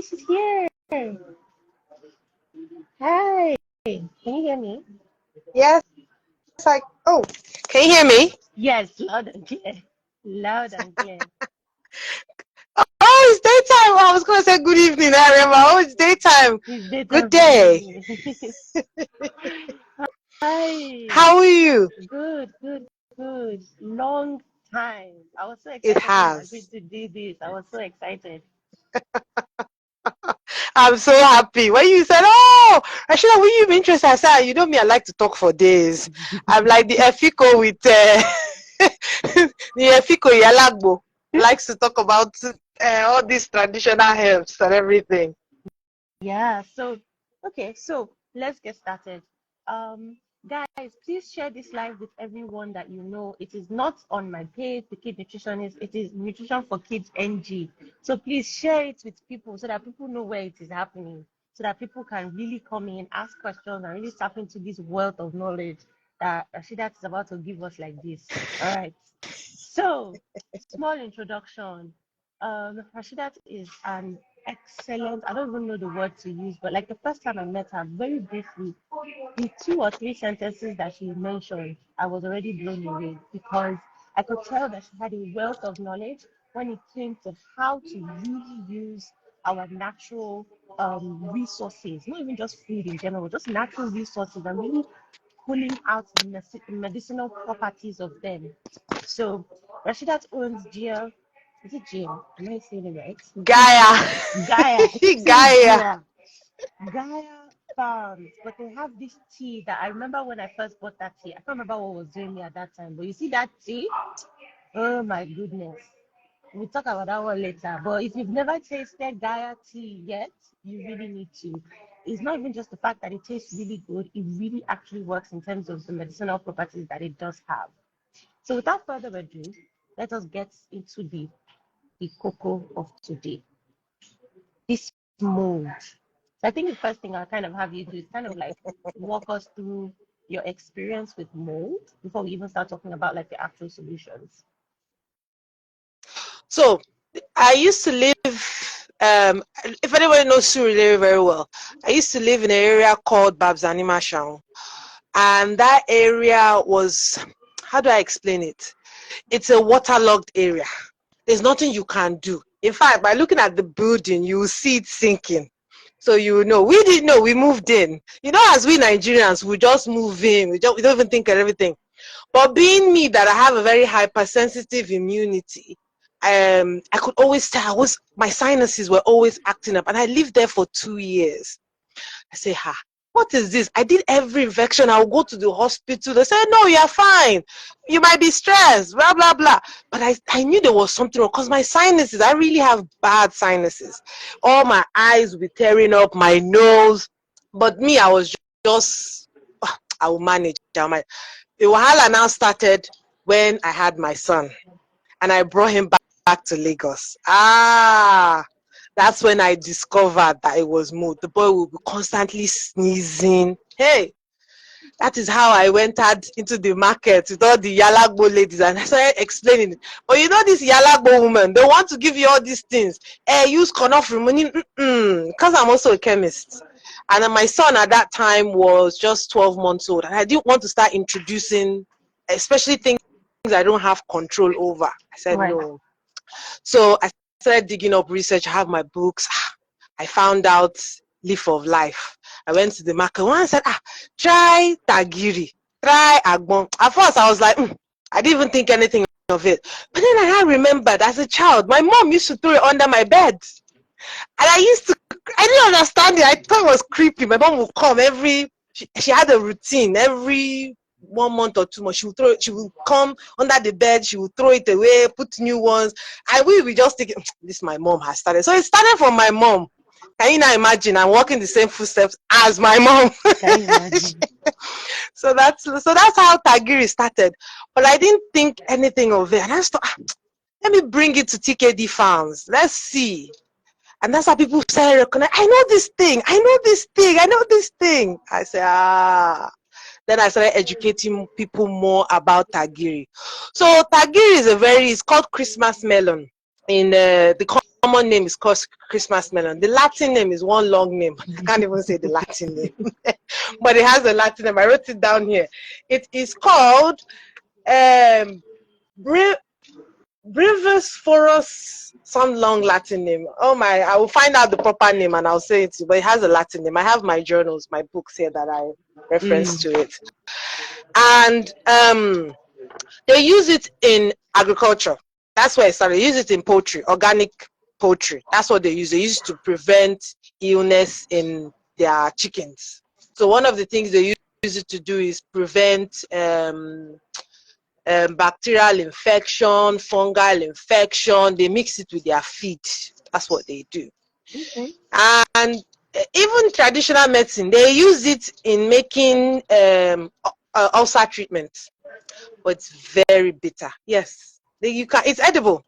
she's here. Hi. Can you hear me? Yes, oh, can you hear me? Yes, loud and clear. Loud and clear. Oh, it's daytime. I was going to say good evening. I remember. Oh, it's daytime. It's Good daytime for day. me. Hi. How are you? Good, good, good. Long time. I was so It excited when you agreed has. to do this. I was so excited. I'm so happy. When you said, oh, Rashida, will you be interested? I said, "Ah, you know me, I like to talk for days. I'm like the Efiko with the Efiko Yalagbo. Likes to talk about all these traditional herbs and everything. Yeah, so let's get started. Guys, please share this live with everyone that you know. It is not on my page, the Kid Nutritionist, it is Nutrition for Kids NG. So please share it with people so that people know where it is happening, so that people can really come in, ask questions, and really tap into this wealth of knowledge that Rashidat is about to give us like this. All right. So, small introduction. Rashidat is an excellent, I don't even know the word to use, but like the first time I met her, very briefly, the 2 or 3 sentences that she mentioned, I was already blown away because I could tell that she had a wealth of knowledge when it came to how to really use our natural resources, not even just food in general, just natural resources and really pulling out the medicinal properties of them. So Rashidat owns GL. Is it GL? Am I saying it right? Gaia. Gaia. I keep saying Gaia. GL. Gaia Farms. But they have this tea that I remember when I first bought that tea. I can't remember what was doing me at that time. But you see that tea? Oh my goodness. We'll talk about that one later. But if you've never tasted Gaia tea yet, you really need to. It's not even just the fact that it tastes really good, it really actually works in terms of the medicinal properties that it does have. So without further ado, let us get into the cocoa of today. This mold. So I think the first thing I'll kind of have you do is kind of like walk us through your experience with mold before we even start talking about like the actual solutions. So I used to live, if anyone knows Surulere very well, I used to live in an area called Babzani Mashang. And that area was, how do I explain it? It's a waterlogged area. There's nothing you can do. In fact, by looking at the building, you will see it sinking. So you know, we didn't know, we moved in. You know, as we Nigerians, we just move in, we don't even think of everything. But being me, that I have a very hypersensitive immunity, I could always tell my sinuses were always acting up, and I lived there for 2 years. I say, what is this? I did every infection. I'll go to the hospital. They said, no, you're fine. You might be stressed, blah, blah, blah. But I knew there was something wrong because my sinuses, I really have bad sinuses. All my eyes will be tearing up, my nose. But me, I was just, I will manage. The wahala now started when I had my son and I brought him back to Lagos. That's when I discovered that it was mold. The boy will be constantly sneezing. Hey, that is how I went out into the market with all the Yalagbo ladies and I started explaining it. But you know, this Yalagbo woman, they want to give you all these things. Use Konofri money, because I'm also a chemist. And then my son at that time was just 12 months old. And I didn't want to start introducing, especially things I don't have control over. I said, Right. no. So I started digging up research. I have my books. I found out leaf of life. I went to the market. One said, try tagiri, try agbon. At first I was like, I didn't even think anything of it. But then I remembered as a child, my mom used to throw it under my bed. And I didn't understand it. I thought it was creepy. My mom would come she had a routine every 1 month or 2 months. She would come under the bed, she would throw it away, put new ones. And we just think, this my mom has started. So it started from my mom. Can you now imagine? I'm walking the same footsteps as my mom. Can you imagine? So that's how Tagiri started. But I didn't think anything of it. And I thought, let me bring it to TKD Farms. Let's see. And that's how people started recognizing, I know this thing, I know this thing, I know this thing. I said, Then I started educating people more about tagiri. So tagiri is it's called Christmas melon. the common name is called Christmas melon. The Latin name is one long name. I can't even say the Latin name, but it has a Latin name. I wrote it down here. It is called Brevis Forus, some long Latin name. Oh my, I will find out the proper name and I'll say it to you, but it has a Latin name. I have my journals, my books here that I reference to it. And they use it in agriculture. That's where it started. They use it in poultry, organic poultry. That's what they use. They use it to prevent illness in their chickens. So one of the things they use it to do is prevent bacterial infection, fungal infection. They mix it with their feed. That's what they do. Okay. And even traditional medicine, they use it in making ulcer treatments. But it's very bitter. Yes, you can. It's edible,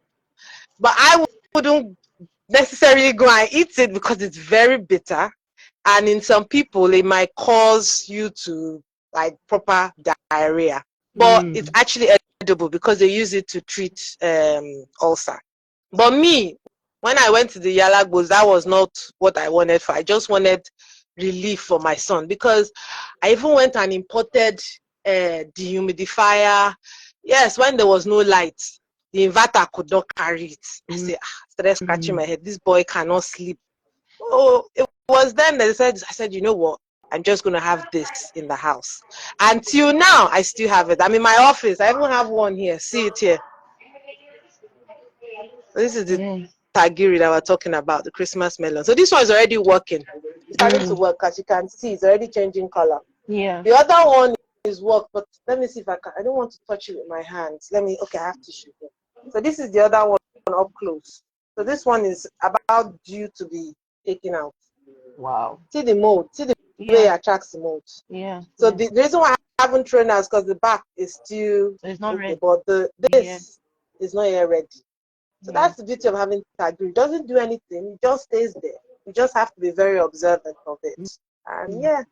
but I wouldn't necessarily go and eat it because it's very bitter, and in some people it might cause you to like proper diarrhea. But it's actually edible because they use it to treat ulcer. But me, when I went to the Yalagbos, that was not what I wanted for. I just wanted relief for my son because I even went and imported dehumidifier. Yes, when there was no light, the inverter could not carry it. I said, started scratching my head. This boy cannot sleep. Oh, it was then that I said, you know what? I'm just going to have this in the house. Until now, I still have it. I'm in my office. I even have one here. See it here. This is the tagiri that we're talking about, the Christmas melon. So this one is already working. It's starting to work. As you can see, it's already changing color. Yeah. The other one is work, but let me see if I can. I don't want to touch it with my hands. Okay, I have tissue here. So this is the other one up close. So this one is about due to be taken out. Wow. See the mold. See the way it attracts the mold. Yeah. So the reason why I haven't thrown out is because the back is still so it's not okay, ready. but this is not yet ready. So that's the beauty of having tagiri. It doesn't do anything. It just stays there. You just have to be very observant of it. And yeah.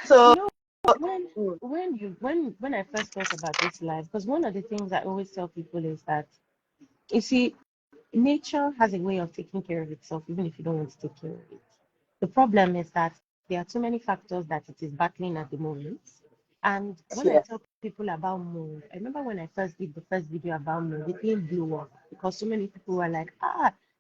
So when I first thought about this life, because one of the things I always tell people is that, you see, nature has a way of taking care of itself, even if you don't want to take care of it. The problem is that there are too many factors that it is battling at the moment. And when I tell people about mold, I remember when I first did the first video about mold, the thing blew up because so many people were like,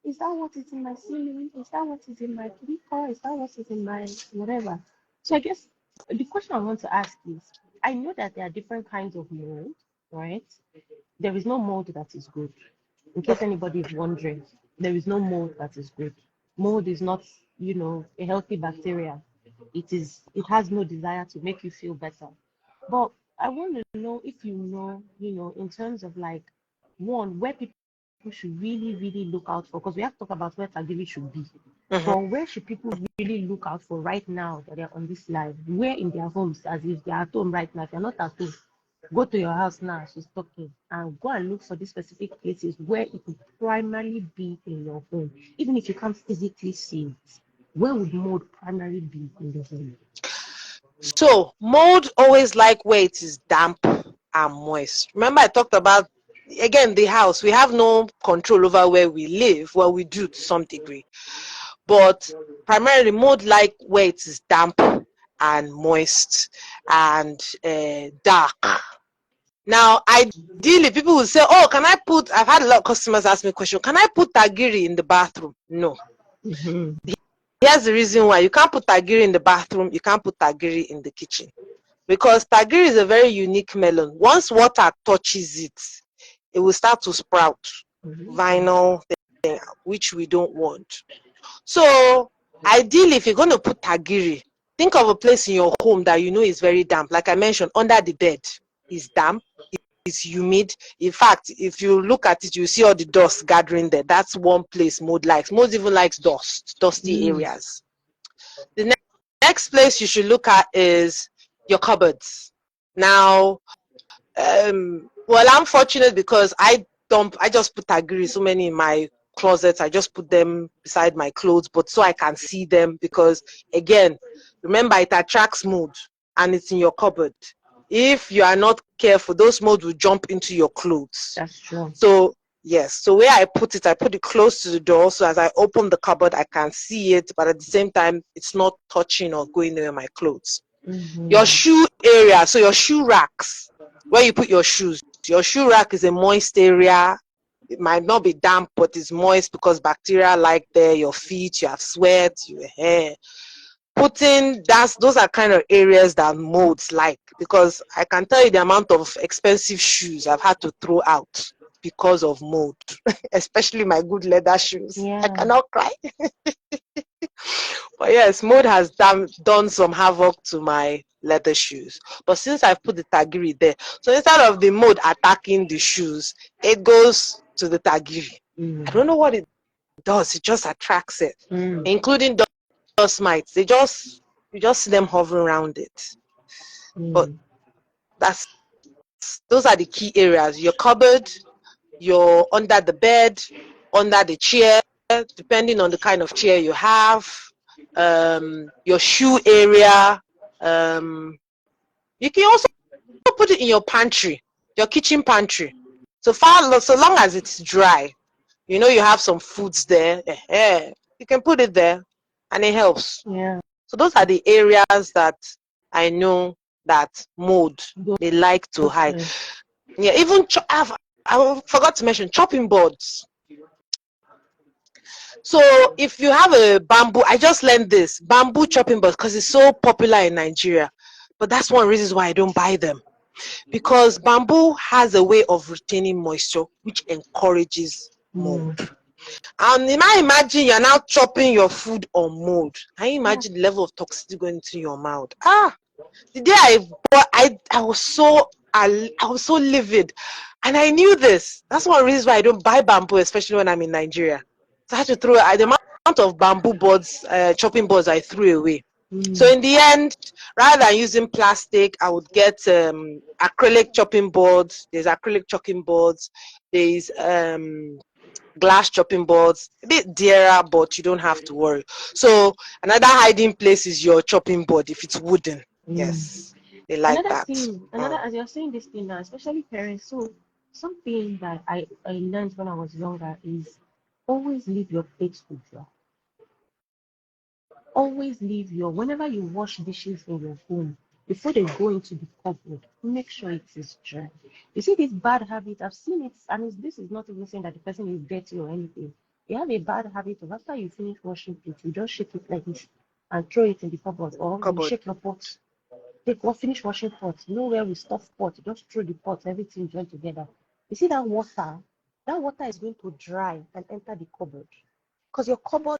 is that what is in my ceiling? Is that what is in my creeper? Is that what is in my whatever? So I guess the question I want to ask is, I know that there are different kinds of mold, right? There is no mold that is good. In case anybody is wondering, there is no mold that is good. Mold is not, a healthy bacteria. It has no desire to make you feel better. But I want to know if in terms of like, one, where people should really, really look out for, because we have to talk about where tagiri should be. But where should people really look out for right now that they're on this live? Where in their homes, as if they're at home right now, if you're not at home, go to your house now, she's talking, and go and look for these specific places where it would primarily be in your home. Even if you can't physically see it, where would mold primarily be in the home? So mold always like where it is damp and moist. Remember I talked about, again, the house. We have no control over where we live. Well, we do to some degree. But primarily mold like where it is damp and moist and dark. Now, ideally, people will say, oh, I've had a lot of customers ask me a question, can I put tagiri in the bathroom? No. Here's the reason why. You can't put tagiri in the bathroom, you can't put tagiri in the kitchen. Because tagiri is a very unique melon. Once water touches it, it will start to sprout vinyl thing, which we don't want. So, ideally, if you're going to put tagiri, think of a place in your home that you know is very damp. Like I mentioned, under the bed is damp, it's humid. In fact, if you look at it, you see all the dust gathering there. That's one place mold likes. Mold even likes dusty areas. The next place you should look at is your cupboards. Now, well, I'm fortunate because I just put tagiri so many in my closets. I just put them beside my clothes, but so I can see them, because again, remember, it attracts mold and it's in your cupboard. If you are not careful, those mold will jump into your clothes. That's true. So Yes. So where I put it close to the door. So as I open the cupboard, I can see it, but at the same time, it's not touching or going near my clothes. Your shoe area, so your shoe racks, where you put your shoes. Your shoe rack is a moist area. It might not be damp, but it's moist because bacteria like there, your feet, you have sweat, your hair. Those are kind of areas that molds like, because I can tell you the amount of expensive shoes I've had to throw out because of mold, especially my good leather shoes. I Yeah. cannot cry. But yes, mold has done some havoc to my leather shoes. But since I've put the tagiri there, so instead of the mold attacking the shoes, it goes to the tagiri. I don't know what it does. It just attracts it, including dust mites. You just see them hovering around it. But that's those are the key areas. Your cupboard, your under the bed, under the chair, depending on the kind of chair you have, your shoe area. You can also put it in your pantry, your kitchen pantry. So long as it's dry, you know you have some foods there. You can put it there, and it helps. Yeah. So those are the areas that I know that mold they like to hide. Yeah, even I forgot to mention chopping boards. So if you have a bamboo, I just learned this bamboo chopping board because it's so popular in Nigeria. But that's one reason why I don't buy them, because bamboo has a way of retaining moisture, which encourages mold. And now imagine you're now chopping your food on mold. Can you imagine the level of toxicity going into your mouth? The day I bought, I was so livid, and I knew this. That's one reason why I don't buy bamboo, especially when I'm in Nigeria. So I had to throw the amount of bamboo boards, chopping boards I threw away. So in the end, rather than using plastic, I would get acrylic chopping boards. There's acrylic chopping boards. There's glass chopping boards, a bit dearer, but you don't have to worry. So another hiding place is your chopping board if it's wooden. Yes, they like Another that. thing, as you're saying this thing now, especially parents, so something that I learned when I was younger is always leave your plates to dry. Always leave whenever you wash dishes in your home, before they go into the cupboard, make sure it is dry. You see this bad habit, I've seen it, and this is not even saying that the person is dirty or anything. You have a bad habit of after you finish washing it, you just shake it like this and throw it in the cupboard, or you Cupboard. shake your pot. Take what finish washing pot. You know where we stuff pot, just throw the pot, everything joined together. You see that water is going to dry and enter the cupboard. Because your cupboard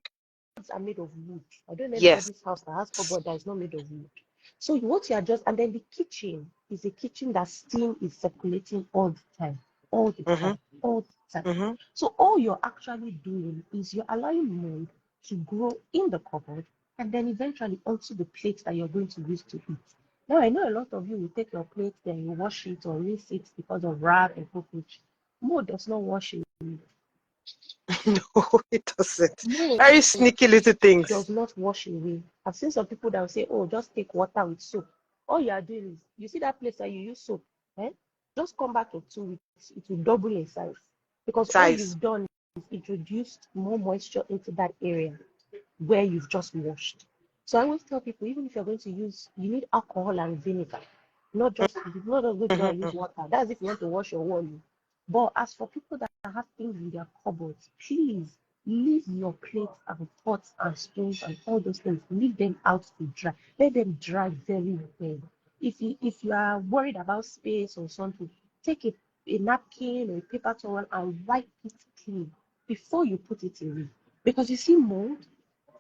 are made of wood. I don't know Yes. anybody's house that has cupboard that is not made of wood. So what you are just, and then the kitchen is a kitchen that steam is circulating all the time, all the time, all the time. So all you're actually doing is you're allowing mold to grow in the cupboard and then eventually onto the plate that you're going to use to eat. Now I know a lot of you will take your plate, then you wash it or rinse it because of rat and cockroach. Mold does not wash it. No, it doesn't. Mold Very sneaky little things. does not wash away. I've seen some people that will say, oh, just take water with soap. All you are doing is, you see that place that you use soap, eh? Just come back in 2 weeks, it will double in size. Because all Size. you've done is introduced more moisture into that area where you've just washed. So I always tell people, even if you're going to use, you need alcohol and vinegar, not just going to go and use water. That's if you want to wash your wall. But as for people that have things in their cupboards, please leave your plates and pots and spoons and all those things. Leave them out to dry. Let them dry very well. If you are worried about space or something, take a napkin or a paper towel and wipe it clean before you put it away. Because you see mold,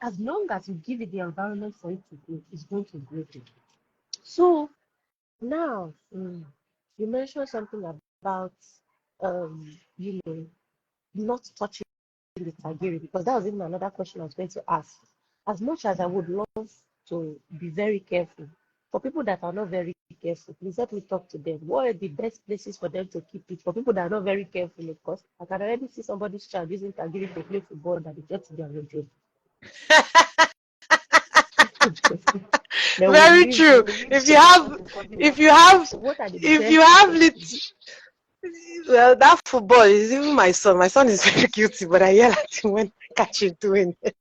as long as you give it the environment for it to grow, it's going to grow there. So now, you mentioned something about you know, not touching the tagiri, because that was even another question I was going to ask. As much as I would love to be very careful, for people that are not very careful, please let me talk to them. What are the best places for them to keep it? For people that are not very careful, of course, I can already see somebody's child using tagiri to play football that they get to their wardrobe. They will Very leave true. the If you paper have, to come in. if you have, So what are the if you best have lit, places? Well, that football is even my son. My son is very guilty, but I yell at him when I catch him doing it.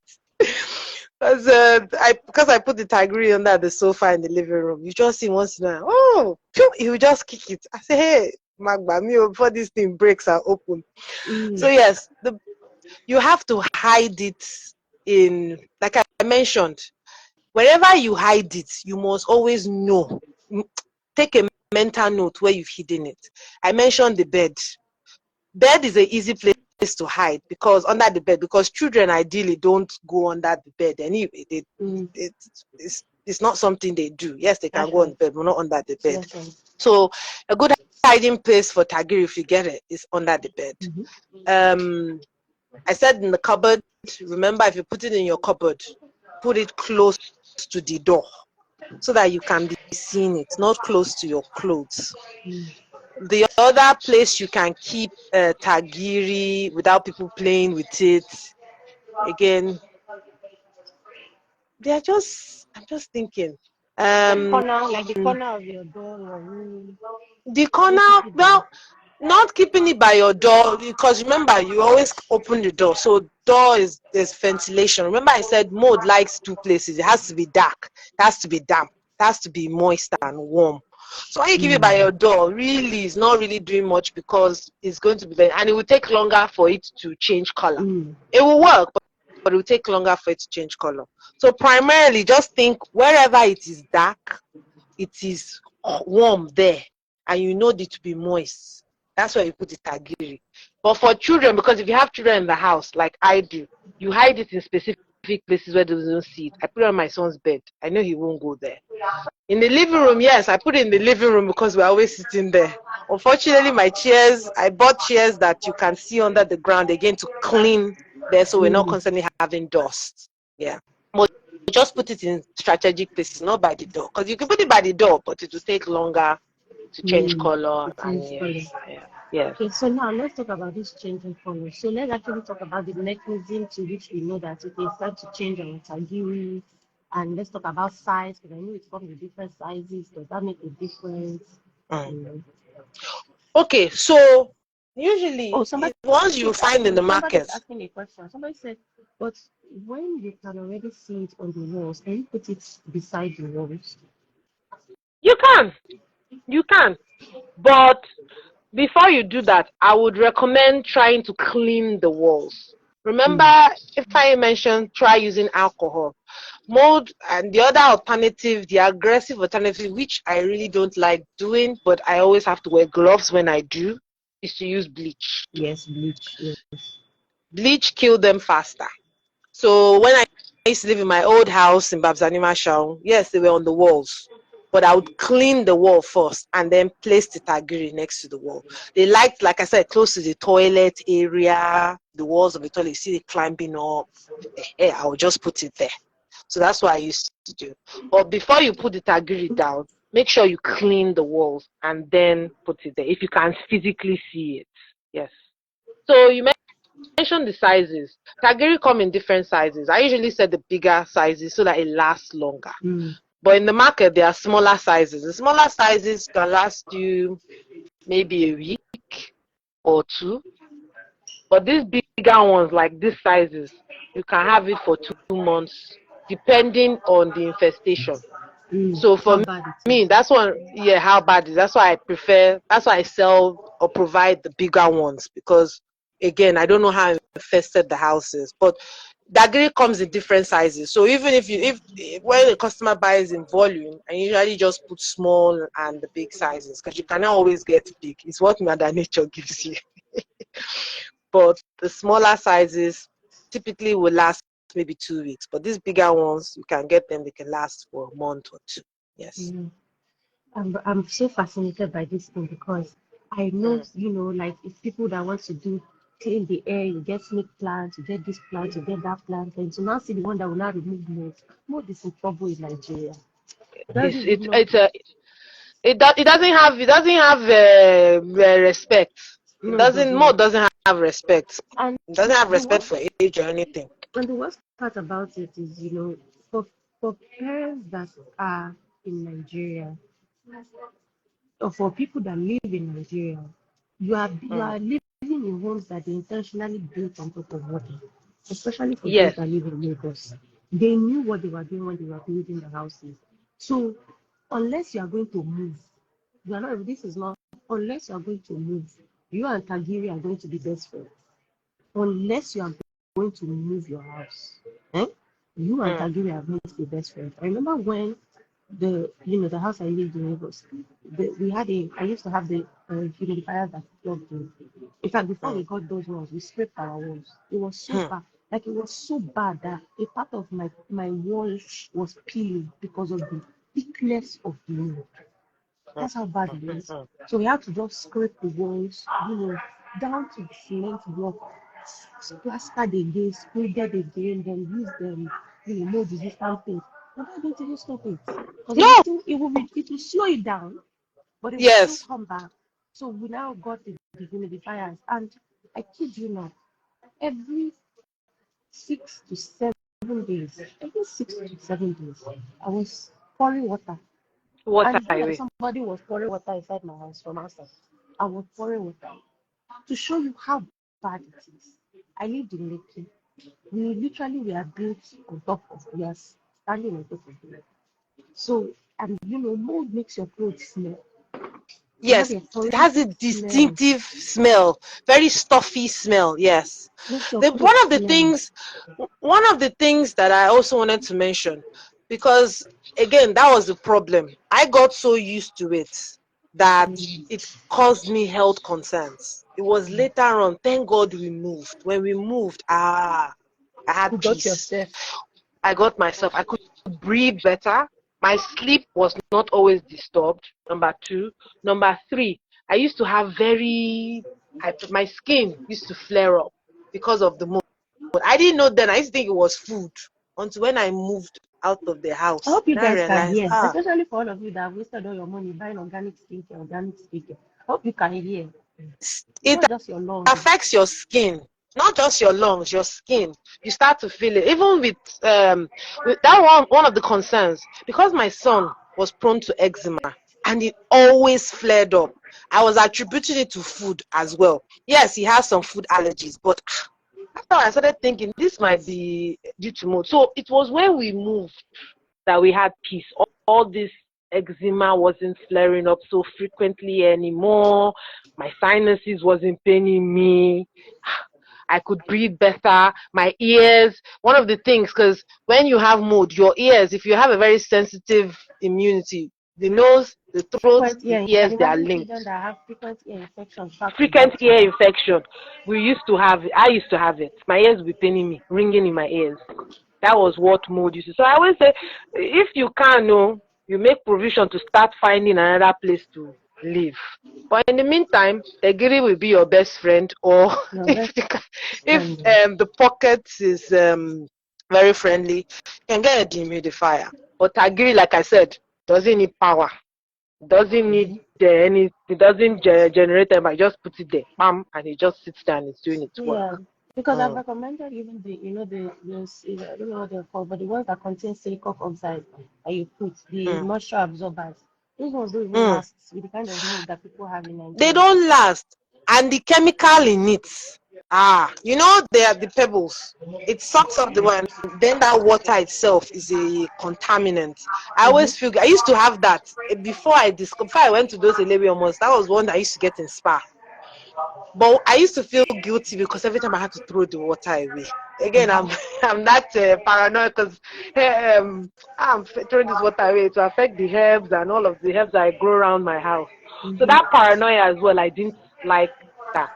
Because I put the tagiri under the sofa in the living room. You just see once in a while, oh, he will just kick it. I say, hey, Magba, me before this thing breaks and open. So yes, you have to hide it in, like I mentioned, wherever you hide it, you must always know. Take a mental note where you've hidden it. I mentioned the bed. Bed is an easy place to hide because under the bed, because children ideally don't go under the bed anyway. It's not something they do. Yes, they can go on the bed, but not under the bed. So a good hiding place for tagiri, if you get it, is under the bed. I said in the cupboard. Remember, if you put it in your cupboard, put it close to the door so that you can be seeing it, not close to your clothes. The other place you can keep tagiri without people playing with it, again, I'm just thinking. Like the corner of your door or room. The corner, well, not keeping it by your door, because remember, you always open the door, so there's ventilation. Remember I said mold likes two places. It has to be dark, it has to be damp, it has to be moist and warm. So when you keep it by your door, really it's not really doing much, because it's going to be, and it will take longer for it to change color. It will work, but it will take longer for it to change color. So primarily just think wherever it is dark, it is warm there, and you know it to be moist. That's why you put the tagiri. But for children, because if you have children in the house, like I do, you hide it in specific places where they don't see it. I put it on my son's bed. I know he won't go there. In the living room, yes, I put it in the living room because we're always sitting there. Unfortunately, my chairs, I bought chairs that you can see under the ground again to clean there, so we're not constantly having dust. Yeah. But just put it in strategic places, not by the door. Because you can put it by the door, but it will take longer to change color. Yes. Okay, so now let's talk about this changing color. So let's actually talk about the mechanism to which we know that it is time to change our tagiri. And let's talk about size, because I know it comes with different sizes. Does that make a difference? Okay, so usually Somebody once you find in the market. Somebody's asking a question. Somebody said, but when you can already see it on the walls, can you put it beside the walls? You can. But before you do that, I would recommend trying to clean the walls. Remember, if I mentioned try using alcohol. Mold, and the other alternative, the aggressive alternative, which I really don't like doing, but I always have to wear gloves when I do, is to use bleach. Yes, bleach. Yes. Bleach kills them faster. So when I used to live in my old house in Babs yes, they were on the walls. But I would clean the wall first and then place the tagiri next to the wall. They liked, like I said, close to the toilet area, the walls of the toilet, you see it climbing up. I would just put it there. So that's what I used to do. But before you put the tagiri down, make sure you clean the walls and then put it there, if you can physically see it. Yes. So you mentioned the sizes. Tagiri come in different sizes. I usually set the bigger sizes so that it lasts longer. But in the market, there are smaller sizes. The smaller sizes can last you maybe a week or two. But these bigger ones, like these sizes, you can have it for 2 months, depending on the infestation. So for me, that's one, how bad it is. That's why I prefer, that's why I sell or provide the bigger ones, because again, I don't know how infested the house is. But tagiri comes in different sizes. So even if when the customer buys in volume, I usually just put small and the big sizes, because you cannot always get big. It's what Mother Nature gives you. But the smaller sizes typically will last maybe 2 weeks. But these bigger ones, you can get them, they can last for a month or two. Yes. I'm so fascinated by this thing because I know, like it's people that want to do clean the air, you get snake plants, you get this plant, you get that plant, and so now see the one that will not remove mold. Mold is in trouble in Nigeria. It doesn't have respect. Mold doesn't have respect. And it doesn't have respect for age or anything. And the worst part about it is, for parents that are in Nigeria, or for people that live in Nigeria, You are living in homes that they intentionally built on top of water, especially for those Yes. that live in Lagos. They knew what they were doing when they were building the houses. So unless you are going to move, you are not. This is not. Unless you are going to move, you and Tagiri are going to be best friends. Unless you are going to move your house, eh? You and Mm, Tagiri are going to be best friends. I remember when the house I lived in Lagos, we had I used to have the humidifiers that plugged in. In fact, before we mm, got those ones, we scraped our walls. It was so mm, bad. Like it was so bad that a part of my wall was peeling because of the thickness of the wood. mm, That's how bad mm, it mm, is. mm. So we had to just scrape the walls, down to the cement block, plaster the again, spray it again, then use them, more resistant paint. But that don't even stop it. Because No. it will slow it down, but it will still Yes. come back. So we now got the humidifiers. And I kid you not, every 6 to 7 days, I was pouring water. Water And it's not like away. somebody was pouring water inside my house from outside. I was pouring water to show you how bad it is. I lived in Lekki. We are built on top of, we are standing on top of the lake. So, and mold makes your clothes smell. You have Yes, a it horrific has a smell, distinctive smell, very stuffy smell. Yes. makes your The clothes one of the smell. things, one of the things that I also wanted to mention, because again, that was the problem. I got so used to it that it caused me health concerns. It was later on, thank God we moved. When we moved, I had You got peace. yourself. I got myself. I could breathe better. My sleep was not always disturbed. Number two. Number three, I used to have my skin used to flare up because of the mold. I didn't know then. I used to think it was food until when I moved out of the I house. hope you Then I guys can realized, hear, especially for all of you that have wasted all your money buying organic skincare, organic skincare. I hope you can hear. It's it not just your lungs. affects your skin, not just your lungs, your skin. You start to feel it. Even with that one of the concerns, because my son was prone to eczema and it always flared up. I was attributing it to food as well. Yes, he has some food allergies, but after I started thinking this might be due to mold. So it was when we moved that we had peace. All this eczema wasn't flaring up so frequently anymore. My sinuses wasn't paining me. I could breathe better. My ears, one of the things, because when you have mold, your ears, if you have a very sensitive immunity, the nose, the throat, Frequent the ear. You can ears, they are imagine children linked. that have frequent ear infections back to Frequent back to ear back. infection. I used to have it. My ears would be paining me, ringing in my ears. That was what mold used to. So I always say, if you can, no, you make provision to start finding another place to live. But in the meantime, Tegiri will be your best friend, or Your if best if friend. the pocket is very friendly, you can get a dehumidifier. But Tagiri, like I said, doesn't need power, doesn't need Mhm. any, it doesn't generate them. I just put it there, bam, and it just sits there and it's doing its work. Yeah, because I've Mm, recommended even I don't know what they're called, but the ones that contain silicon oxide that you put, the mm, moisture absorbers. Those ones don't even mm. last with the kind of mold that people have in They Nigeria. don't last, and the chemical in it, they are the pebbles. It sucks up the one. Then that water itself is a contaminant. I Mm-hmm. always feel, I used to have that before I went to those Elebiomos. That was one that I used to get in Spa. But I used to feel guilty because every time I had to throw the water away. Again, I'm Mm-hmm. I'm not paranoid because I'm throwing this water away to affect the herbs and all of the herbs that I grow around my house. So that Mm-hmm. paranoia as well, I didn't like that.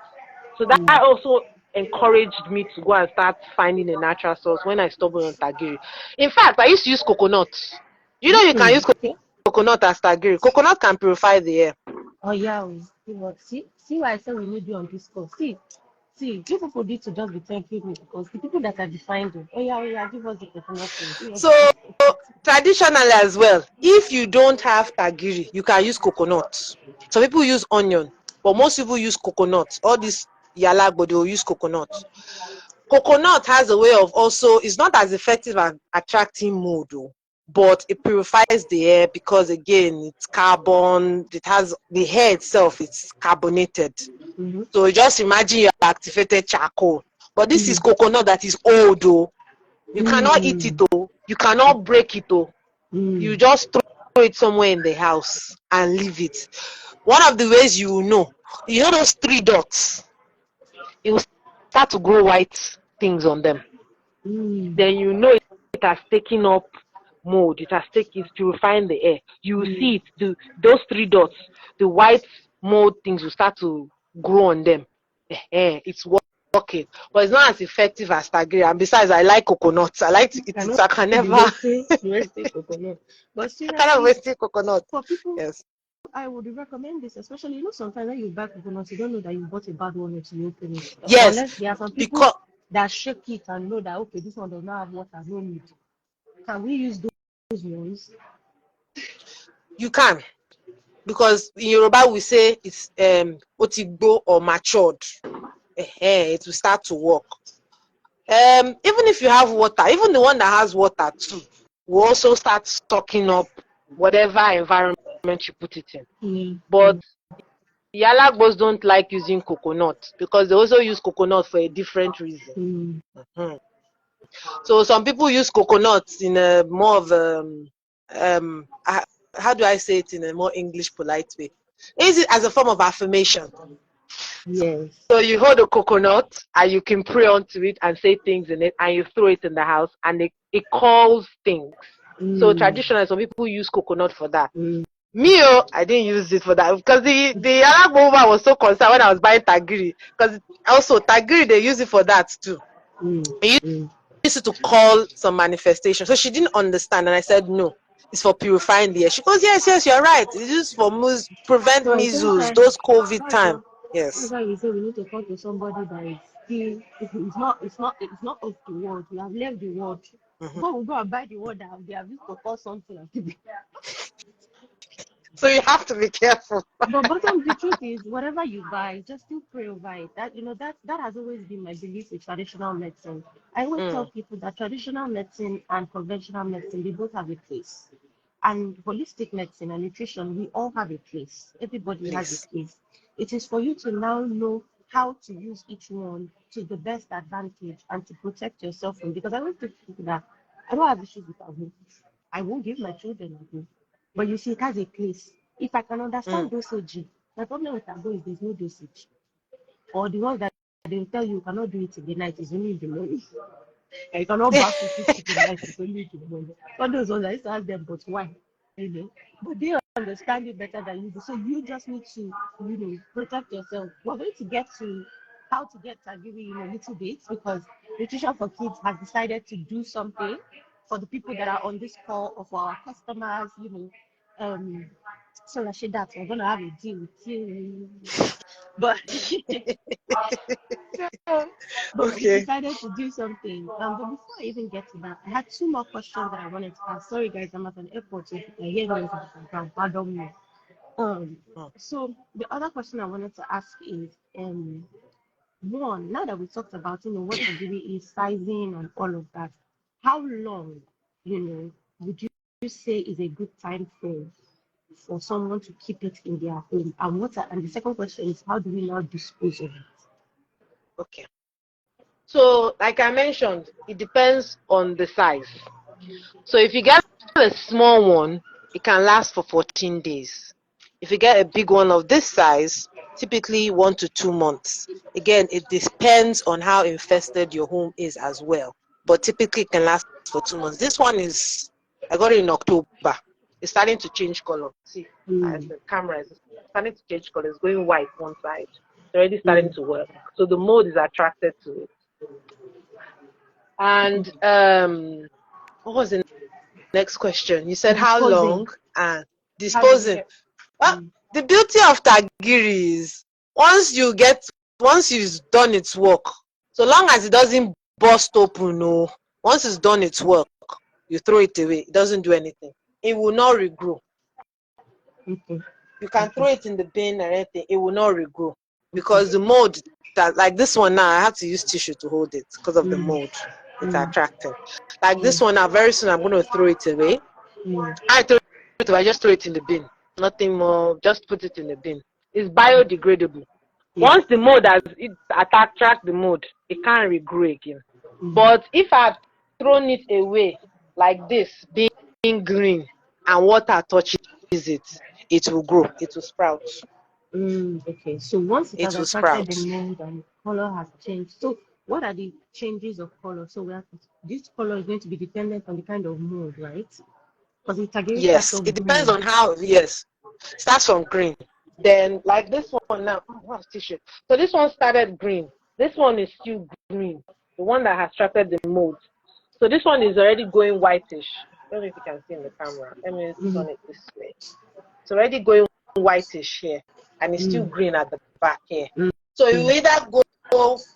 So that also encouraged me to go and start finding a natural source when I stumbled on tagiri. In fact, I used to use coconut. You can use Okay. coconut as tagiri. Coconut can purify the air. Oh yeah, see why I say we need you on this call. See, you people need to just be thanking me because the people that are defined, oh yeah, give us the coconut oil, give us So the coconut. traditionally as well, if you don't have tagiri, you can use coconut. Some people use onion, but most people use coconut. All this yalagbo, they will use coconut. Coconut has a way of also, it's not as effective as attracting mold though, but it purifies the air because again it's carbon. It has the air itself. It's carbonated. So just imagine you activated charcoal, but this is coconut that is old though. You cannot eat it though. You cannot break it though. You just throw it somewhere in the house and leave it. One of the ways you know those 3 dots, it will start to grow white things on them. Then you know it has taken up mold. It's purifying the air. You will see it. Those 3 dots, the white mold things will start to grow on them. It's working, but it's not as effective as tagiri. And besides, I like coconuts. I like to eat it. So I can never. Coconut. But I cannot waste coconut. For people, yes, I would recommend this, especially sometimes when you buy coconuts, you don't know that you bought a bad one until you open it. Yes, unless there are some people because that shake it and know that okay, this one does not have water, no need. Can we use those ones? You can, because in Yoruba we say it's otigbo or matured. It will start to work. Even if you have water, even the one that has water too, will also start sucking up whatever environment you put it in. But the Alagbos don't like using coconut because they also use coconut for a different reason. So some people use coconuts in a more of how do I say it in a more English polite way? Is it as a form of affirmation? Yes. So you hold a coconut and you can pray onto it and say things in it, and you throw it in the house and it calls things. So traditionally, some people use coconut for that. Me, I didn't use it for that because the Arab woman was so concerned when I was buying tagiri, because also tagiri they use it for that too. They use it to call some manifestation. So she didn't understand, and I said no, it's for purifying the air. She goes, yes, you're right. It's used for prevent measles, those COVID time. Yes. That's why we say we need to talk to somebody that is still. It's not of the world. We have left the world. Before we go and buy the word that they have used to call something. So you have to be careful. But bottom the truth is, whatever you buy, just still pray over it. That has always been my belief with traditional medicine. I always tell people that traditional medicine and conventional medicine, they both have a place. And holistic medicine and nutrition, we all have a place. Everybody has a place. It is for you to now know how to use each one to the best advantage and to protect yourself from. Because I always tell people that I don't have issues with agbo. I won't give my children agbo. But you see, it has a place. If I can understand dosage, my problem with agbo is there's no dosage. Or the ones that they will tell you cannot do it in the night, it's only in the morning. I cannot bath with it in the night, it's only in the morning. All those ones I used to ask them, but why? But they understand it better than you do. So you just need to, protect yourself. We're going to get to how to get tagiri in a little bit, because Nutrition for Kids has decided to do something for the people that are on this call, or for our customers, so Rashidat, we're gonna have a deal with you. But we decided to do something. But before I even get to that, I had 2 more questions that I wanted to ask. Sorry guys, I'm at an airport, so if I hear noise in the background, pardon me. So the other question I wanted to ask is, one, now that we talked about what tagiri is, sizing and all of that, how long would you say is a good time frame for someone to keep it in their home? And the second question is, how do we now dispose of it? Okay. So, like I mentioned, it depends on the size. So if you get a small one, it can last for 14 days. If you get a big one of this size, typically 1 to 2 months. Again, it depends on how infested your home is as well. But typically it can last for 2 months. This one I got it in October. It's starting to change color. See, as the camera is starting to change color. It's going white one side. It's already starting to work. So the mold is attracted to it. And what was the next question? You said how long and disposing. Well, the beauty of tagiri is once you've done its work, so long as it doesn't burst open, once it's done its work, you throw it away. It doesn't do anything. It will not regrow. You can throw it in the bin or anything. It will not regrow because the mold that, like this one now, I have to use tissue to hold it because of the mold. It's attractive. Like this one now, very soon I'm going to throw it away. I throw it away, I just throw it in the bin. Nothing more, just put it in the bin. It's biodegradable. Yeah. Once the mold has it attract the mold, it can't regrow again. But if I've thrown it away like this, being green, and water touches it, it will grow, it will sprout. Okay, so once it has It will attracted sprout. the mold and color has changed, so what are the changes of color? So this color is going to be dependent on the kind of mold, right? Because the tagiri starts Yes, off it depends green. on how, yes. Starts from green. Then, like this one now, what's tissue? So this one started green. This one is still green. The one that has attracted the mold. So this one is already going whitish. I don't know if you can see in the camera. Let me Mm, turn it this way. It's already going whitish here. And it's still mm, green at the back here. mm, So it will either go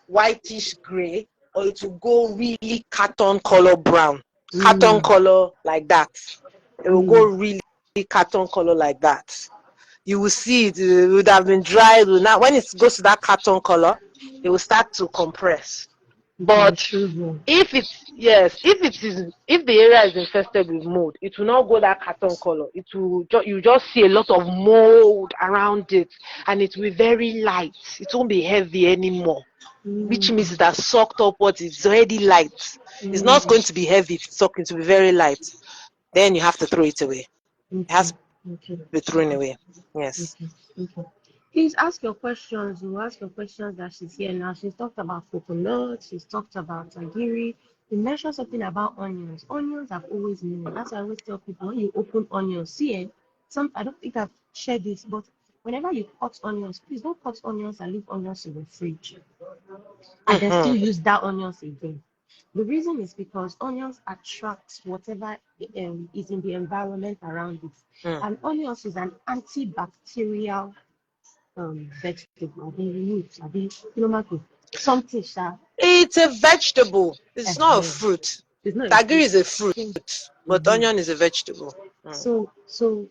whitish gray or it will go really carton color brown. Carton mm, color like that. It will go mm, really carton color like that. You will see it would have been dried. Now, when it goes to that carton color, it will start to compress. which is But approval. if the area is infested with mold, it will not go that carton color. It will you just see a lot of mold around it, and it will be very light. It won't be heavy anymore, which means it has sucked up what is already light. It's not going to be heavy. If it's sucking, to be very light. Then you have to throw it away. It has Okay, to okay, be thrown away. Yes. okay, okay. Please ask your questions. You ask your questions that she's here now. She's talked about coconut. She's talked about tagiri. You mentioned something about onions. Onions have always known. That's why I always tell people when you open onions, see it. I don't think I've shared this, but whenever you cut onions, please don't cut onions and leave onions in the fridge and then still Mm-hmm. use that onions again. The reason is because onions attract whatever is in the environment around it. Mm. And onions is an antibacterial vegetable. Something that It's a vegetable. It's not a fruit. it's not a Tagiri fruit. is a fruit, So, but onion is a vegetable. Mm. so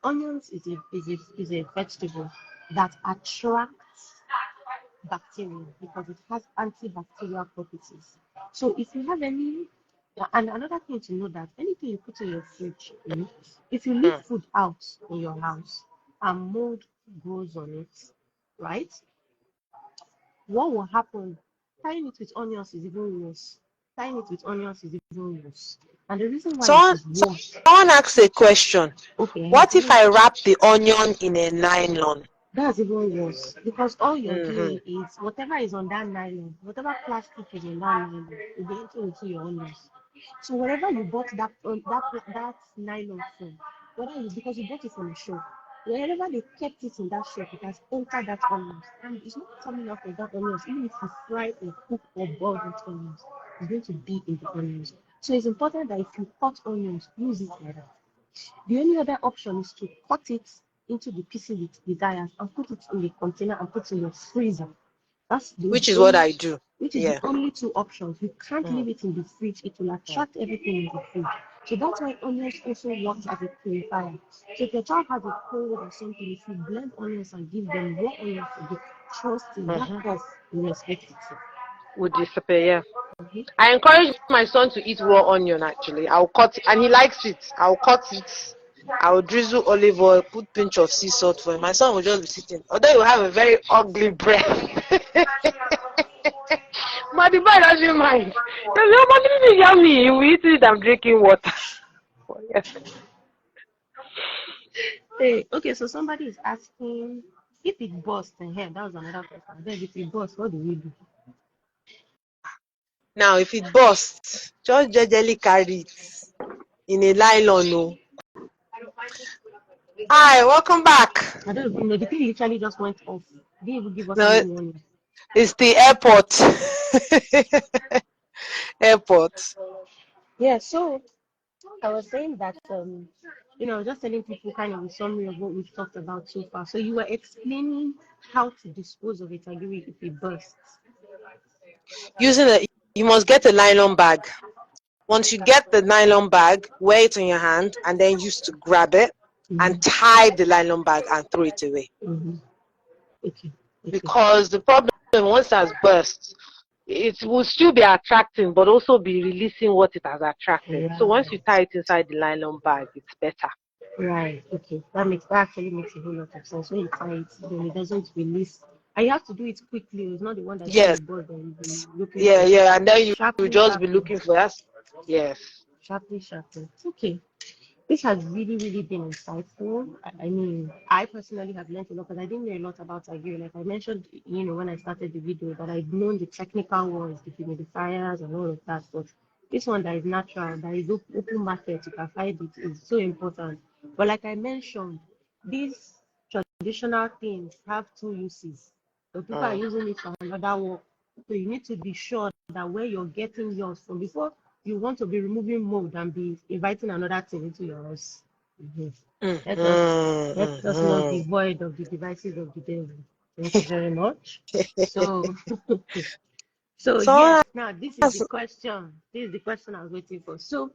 onions is a vegetable that attracts bacteria because it has antibacterial properties. So if you have any, and another thing to know that anything you put in your fridge, if you leave Mm. food out in your house and mold grows on it, right? What will happen? Tying it with onions is even worse. Tying it with onions is even worse. And the reason why it Someone, is worse, someone asks a question. okay, What if I wrap the onion in a nylon? that's even worse because all you're Mm-hmm. doing is whatever is on that nylon, whatever plastic is on that nylon, will be entering into your onions. So wherever you bought that nylon from, whether you because you bought it from a shop, wherever they kept it in that shop, it has entered that onions, and it's not coming out of that onions. Even if you fry or cook or boil that onions, it's going to be in the onions. So it's important that if you cut onions, use it like that. The only other option is to cut it into the pieces it desires and put it in the container and put it in your freezer. That's the Which is what only, I do. which is the Yeah. only two options. You can't Mm. leave it in the fridge, it will Mm. attract everything in the fridge. So that's why onions also works as a purifier. So if your child has a cold or something, if you blend onions and give them raw onions to do, trust me, that Mm-hmm. cough will respect it. Would disappear, yeah. Mhm. I encourage my son to eat raw onion actually. I'll cut it, and he likes it. I'll cut it. I'll drizzle olive oil, put pinch of sea salt for him. My son will just be sitting. Although he will have a very ugly breath. But the boy doesn't mind. He says, "Oh, but this is yummy. He will eat it and drinking water." Yes. Hey, okay, so somebody is asking if it bursts in here. That was another question. Then if it bursts, what do we do? Now, if it bursts, just gently carry it in a nylon. No. Hi, welcome back. I don't even know. The thing literally just went off. Didn't even give us any No, warning. it's the airport. Airport. Yeah, so I was saying that just telling people kind of a summary of what we've talked about so far. So you were explaining how to dispose of it, I agree, if it bursts. You must get a nylon bag. Once you get the nylon bag, wear it in your hand and then use to grab it and Mm-hmm. tie the nylon bag and throw it away. Mm-hmm. Okay. Okay. Because the problem once it has burst, it will still be attracting, but also be releasing what it has attracted. So once you Right. tie it inside the nylon bag, it's better. Right. Okay. That actually makes a whole lot of sense. When you tie it, then it doesn't release. And you have to do it quickly. It's not the one that's going Yes, to burst that you've been looking yeah, for. yeah, and then you Sharply, just be sharply, looking for that. Yes. sharply, sharply. Okay. This has really, really been insightful. I mean, I personally have learned a lot because I didn't know a lot about tagiri. Like I mentioned, when I started the video, that I've known the technical ones, the humidifiers and all of that. But this one that is natural, that is open market, you can find it, is so important. But like I mentioned, these traditional things have two uses. So people are Mm. using it for another work. So you need to be sure that where you're getting yours from before you want to be removing mold and be inviting another thing into your house. Mhm. Let us let us not be Mm-hmm. void of the devices of the devil. Thank you very much. So so yes, So now this is the that's, question. This is the question I was waiting for. So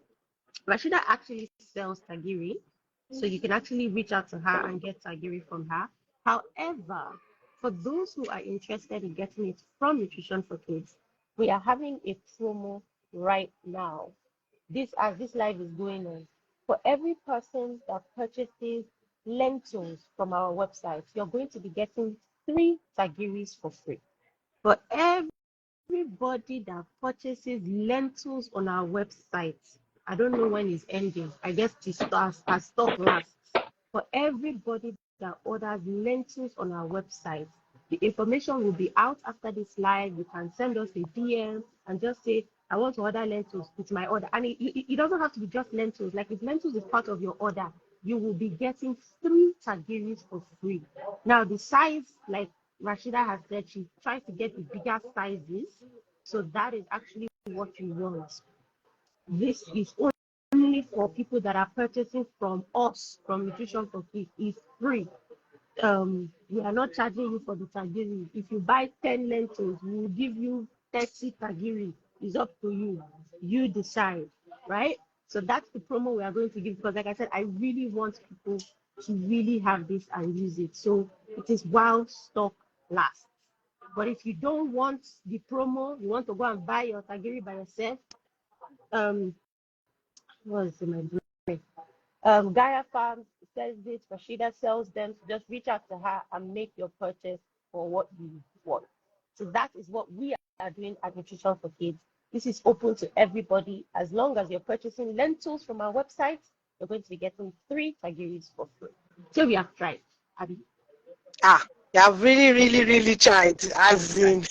Rashida actually sells tagiri, so you can actually reach out to her and get tagiri from her. However, for those who are interested in getting it from Nutrition for Kids, we are having a promo right now. This as this live is going on. For every person that purchases lentils from our website, you're going to be getting 3 tagiris for free. For everybody that purchases lentils on our website, I don't know when it's ending. I guess the stock lasts. For everybody that orders lentils on our website, the information will be out after this live. You can send us a DM and just say, I want to order lentils. It's my order. And it doesn't have to be just lentils. Like if lentils is part of your order, you will be getting 3 tagiris for free. Now, the size, like Rashida has said, she tries to get the bigger sizes. So that is actually what you want. This is only for people that are purchasing from us, from Nutrition for Kids. It's free. We are not charging you for the tagiri. If you buy 10 lentils, we will give you 30 tagiri. It's up to you. You decide, right? So that's the promo we are going to give because, like I said, I really want people to really have this and use it. So it is while stock lasts. But if you don't want the promo, you want to go and buy your tagiri by yourself, um, what's in my brain? Gaia Farms sells it, Rashida sells them. So just reach out to her and make your purchase for what you want. So that is what we are doing at Nutrition for Kids. This is open to everybody. As long as you're purchasing lentils from our website, you're going to be getting 3 tagiris for free. So we have tried, Abby. you have really, really, really tried. We have As tried. in,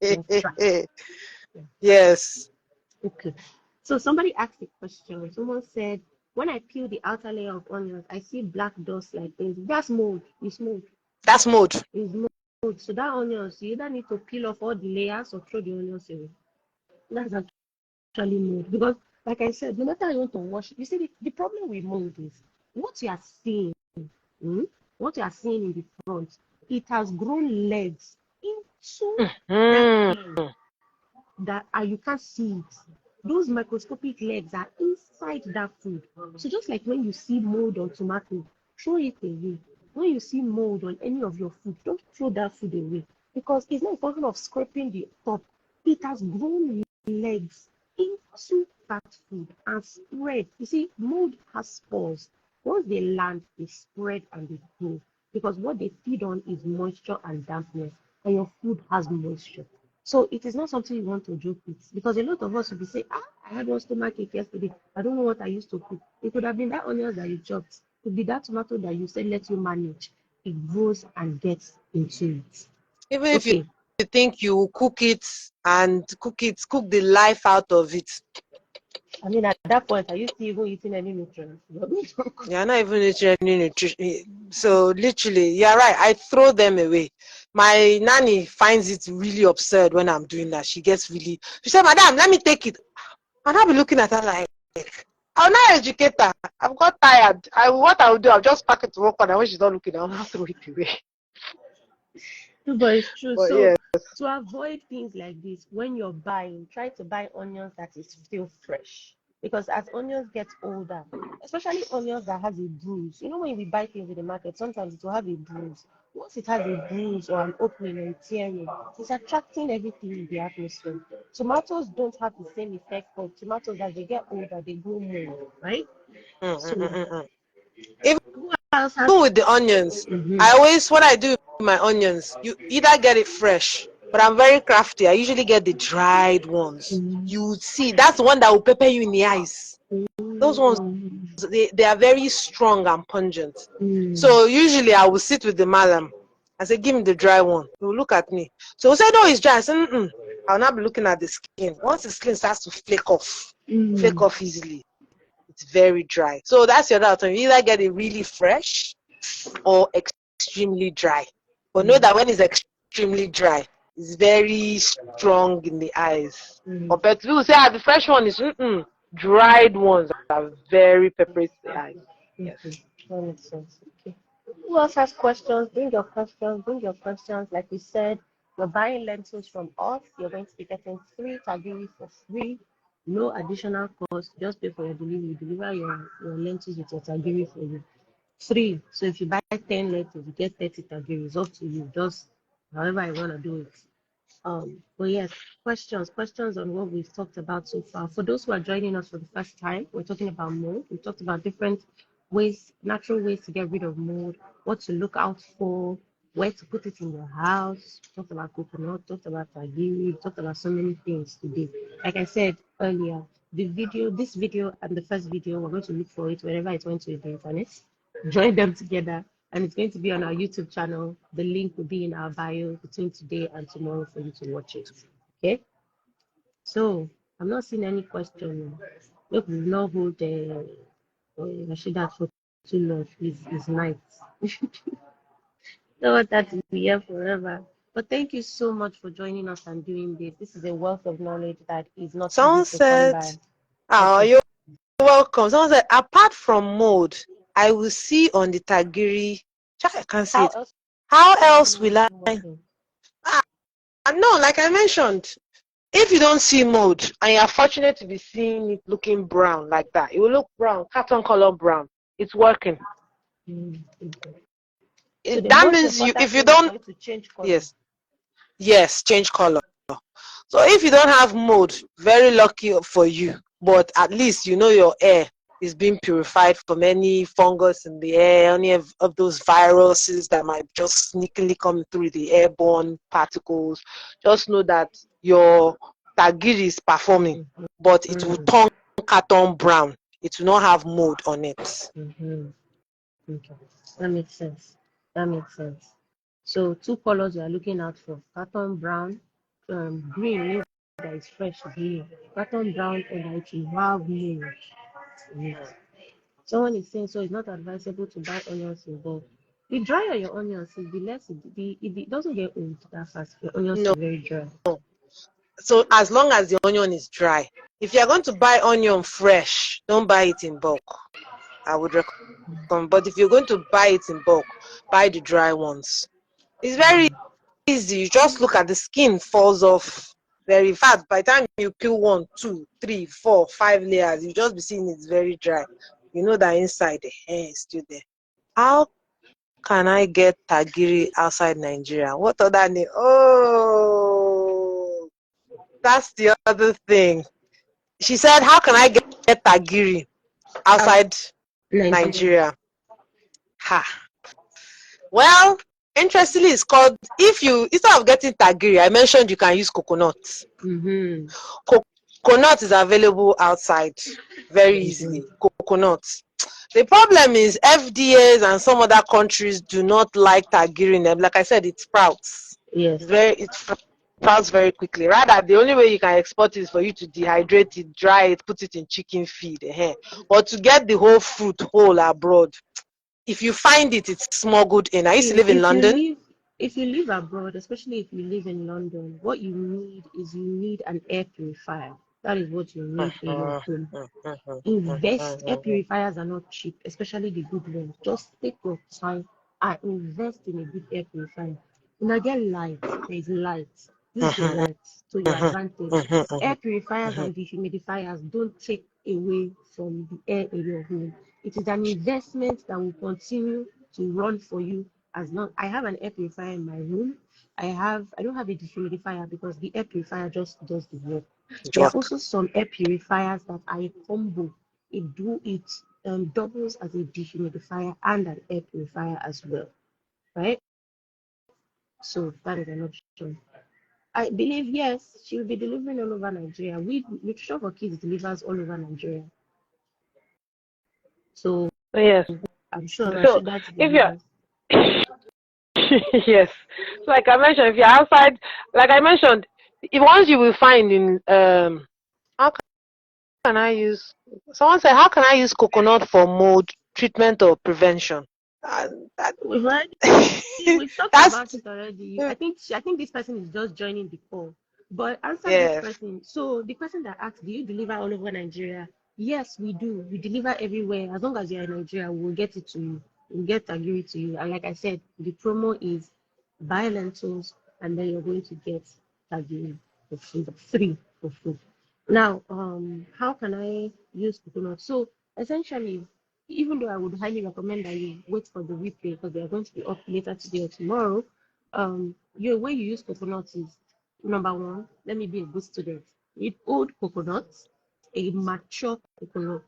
We have tried. Yeah. yes, Okay. So somebody asked a question. Someone said, when I peel the outer layer of onions, I see black dust like this. That's mold. It's mold. that's mode. It's mold. So that onions, you either need to peel off all the layers or throw the onions away. That's actually mold. Because, like I said, no matter how you want to wash it, you see, the problem with mold is what you are seeing, hmm, what you are seeing in the front, it has grown legs into that Mm. thing that you can't see it. Those microscopic legs are inside that food. So just like when you see mold on tomato, throw it away. When you see mold on any of your food, don't throw that food away because it's not a function of scraping the top. It has grown legs into that food and spread. You see, mold has spores. Once they land, they spread and they grow because what they feed on is moisture and dampness, and your food has moisture. So it is not something you want to joke with because a lot of us will be saying, I had one stomach ache yesterday. I don't know what I used to cook. It could have been that onions that you chopped. It could be that tomato that you said let you manage. It grows and gets into it. Even if you Okay. think you cook it and cook the life out of it, I mean, at that point, are you still even eating any nutrients? you're not even eating any nutrition. So literally, you're right. I throw them away. My nanny finds it really absurd when I'm doing that. She gets really. She said, "Madam, let me take it." And I'll be looking at her like, "I'm not an educator. I've got tired. What I'll do, I'll just pack it to work and when she's not looking, I'll not throw it away." But it's true. But So yeah, to avoid things like this, when you're buying, try to buy onions that is still fresh. Because as onions get older, especially onions that has a bruise, when we buy things in the market, sometimes it will have a bruise. once it has a bruise or an opening or a tearing, it's attracting everything in the atmosphere. Tomatoes don't have the same effect, but tomatoes as they get older, they grow more, right? mm, mm, So mm, mm. Even who else has? with the onions, Mm-hmm. I always, what I do with my onions, you either get it fresh, but I'm very crafty. I usually get the dried ones. You would see that's the one that will pepper you in the eyes. Those ones, they are very strong and pungent. So usually I will sit with the madam. I say, give me the dry one. He will look at me. So he'll say, no, it's dry. I say, mm-mm. I'll not be looking at the skin. Once the skin starts to flake off easily, it's very dry. So that's your other alternative. You either get it really fresh or extremely dry. But know that when it's extremely dry, it's very strong in the eyes. Compared to people say, the fresh one is dried ones are very peppery to the eyes. Yes. That makes sense. Okay. Who else has questions? Bring your questions. Bring your questions. Like we said, you're buying lentils from us. You're going to be getting 3 tagiri for free. No additional cost. Just pay for your delivery. We deliver your lentils with your tagiri for you. Free. So if you buy 10 lentils, you get 30 tagiri. It's up to you. Just however you want to do it. But yes, questions on what we've talked about so far. For those who are joining us for the first time, we're talking about mold. We talked about different ways, natural ways to get rid of mold, what to look out for, where to put it in your house. We talked about coconut, talked about tagiri, we talked about so many things today. Like I said earlier, this video and the first video, we're going to look for it wherever it went to the internet, join them together, and it's going to be on our YouTube channel. The link will be in our bio between today and tomorrow for you to watch it. Okay? So I'm not seeing any question. Look, we will not hold Rashidat for too long. It's night. No want that to be here forever. But thank you so much for joining us and doing this. This is a wealth of knowledge that is not easy Someone to come said, by. oh, Okay. you're welcome. Someone said, apart from mold, I will see on the tagiri. I can't see How it. else How will you else know will it's I? working? No, like I mentioned, if you don't see mold and you're fortunate to be seeing it looking brown like that, it will look brown, carton color brown. It's working. Okay. So the That most means you, if important you thing is don't, for it to change color. yes, yes, change color. So if you don't have mold, very lucky for you. But at least you know your air is being purified from any fungus in the air, any of those viruses that might just sneakily come through the airborne particles. Just know that your tagiri is performing, but it will Mm-hmm. turn carton brown. It will not have mold on it. Mm-hmm. Okay. That makes sense. That makes sense. So two colors you are looking out for. Cotton brown, green means that it's fresh green. Cotton brown and that it will have mold in it. Someone is saying so it's not advisable to buy onions in bulk. The drier your onions is, the less if it doesn't get old that fast. Your onions No. is very dry. So as long as the onion is dry. If you're going to buy onion fresh, don't buy it in bulk. I would recommend. But if you're going to buy it in bulk, buy the dry ones. It's very easy. You just look at the skin falls off very fast. By the time you peel 1, 2, 3, 4, 5 layers, you just be seeing it's very dry. You know that inside the hair is still there. How can I get tagiri outside Nigeria? What other name? Oh, that's the other thing. She said, how can I get tagiri Out outside Nigeria. Nigeria? Ha. Well, interestingly, it's called, if you, instead of getting tagiri, I mentioned you can use coconut. Mm-hmm. Coconut is available outside very Nigeria. easily. Coconut. The problem is FDAs and some other countries do not like tagiri in them. Like I said, it sprouts. Yes. It sprouts very quickly. Rather, the only way you can export it is for you to dehydrate it, dry it, put it in chicken feed. But to get the whole fruit whole abroad, if you find it, it's smuggled in. I used to See, live in London. if you live abroad, especially if you live in London, what you need an air purifier. That is what you need in your home. Invest. Air purifiers are not cheap, especially the good ones. Just take your time and invest in a good air purifier. When I get light, there is light. Use the light to your advantage. Air purifiers and dehumidifiers don't take away from the air in your home. It is an investment that will continue to run for you as long I have an air purifier in my room. I don't have a dehumidifier because the air purifier just does the work. There are Work. also some air purifiers that are a combo. It doubles as a dehumidifier and an air purifier as well, right? So that is an option. I believe yes, she will be delivering all over Nigeria. We Nutrition for Kids delivers all over Nigeria. So Yes. I'm sure So Rashidat if you're delivers. yes, like I mentioned, if you're outside, like I mentioned, once you will find in how can I use? Someone said, how can I use coconut for mold treatment or prevention? Uh, that, We've already we've talked that's about it already. I think this person is just joining the call. But answer this yes. person. So the person that asked, do you deliver all over Nigeria? Yes, we do. We deliver everywhere. As long as you're in Nigeria, we'll get it to you. We'll get tagiri to you. And like I said, the promo is buy lentils and then you're going to get tagiri for free for food. Now, how can I use coconut? So essentially, even though I would highly recommend that you wait for the replay because they are going to be up later today or tomorrow, your way you use coconuts is number one, let me be a good student. You need old coconuts, a mature coconut,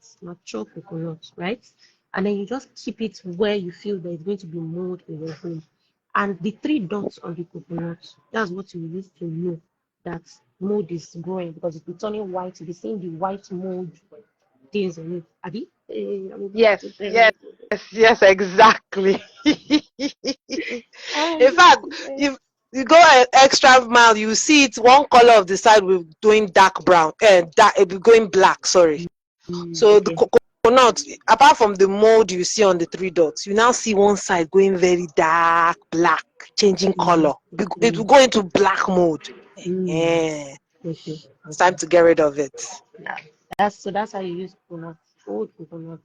right? And then you just keep it where you feel there is going to be mold in your home. And the three dots on the coconut, that's what you use to know that mold is growing because it's turning white. You'll be seeing the white mold things on it. Abi? Yes, yes, yes, exactly. In fact, if you go an extra mile, you see it one color of the side will doing dark brown, dark, it will going black. Sorry. So the Okay. coconut, apart from the mold you see on the three dots, you now see one side going very dark black, changing color. It will go into black mode. Mm. Yeah, Okay. it's time Okay. to get rid of it. Yeah. That's how you use coconut, old coconut.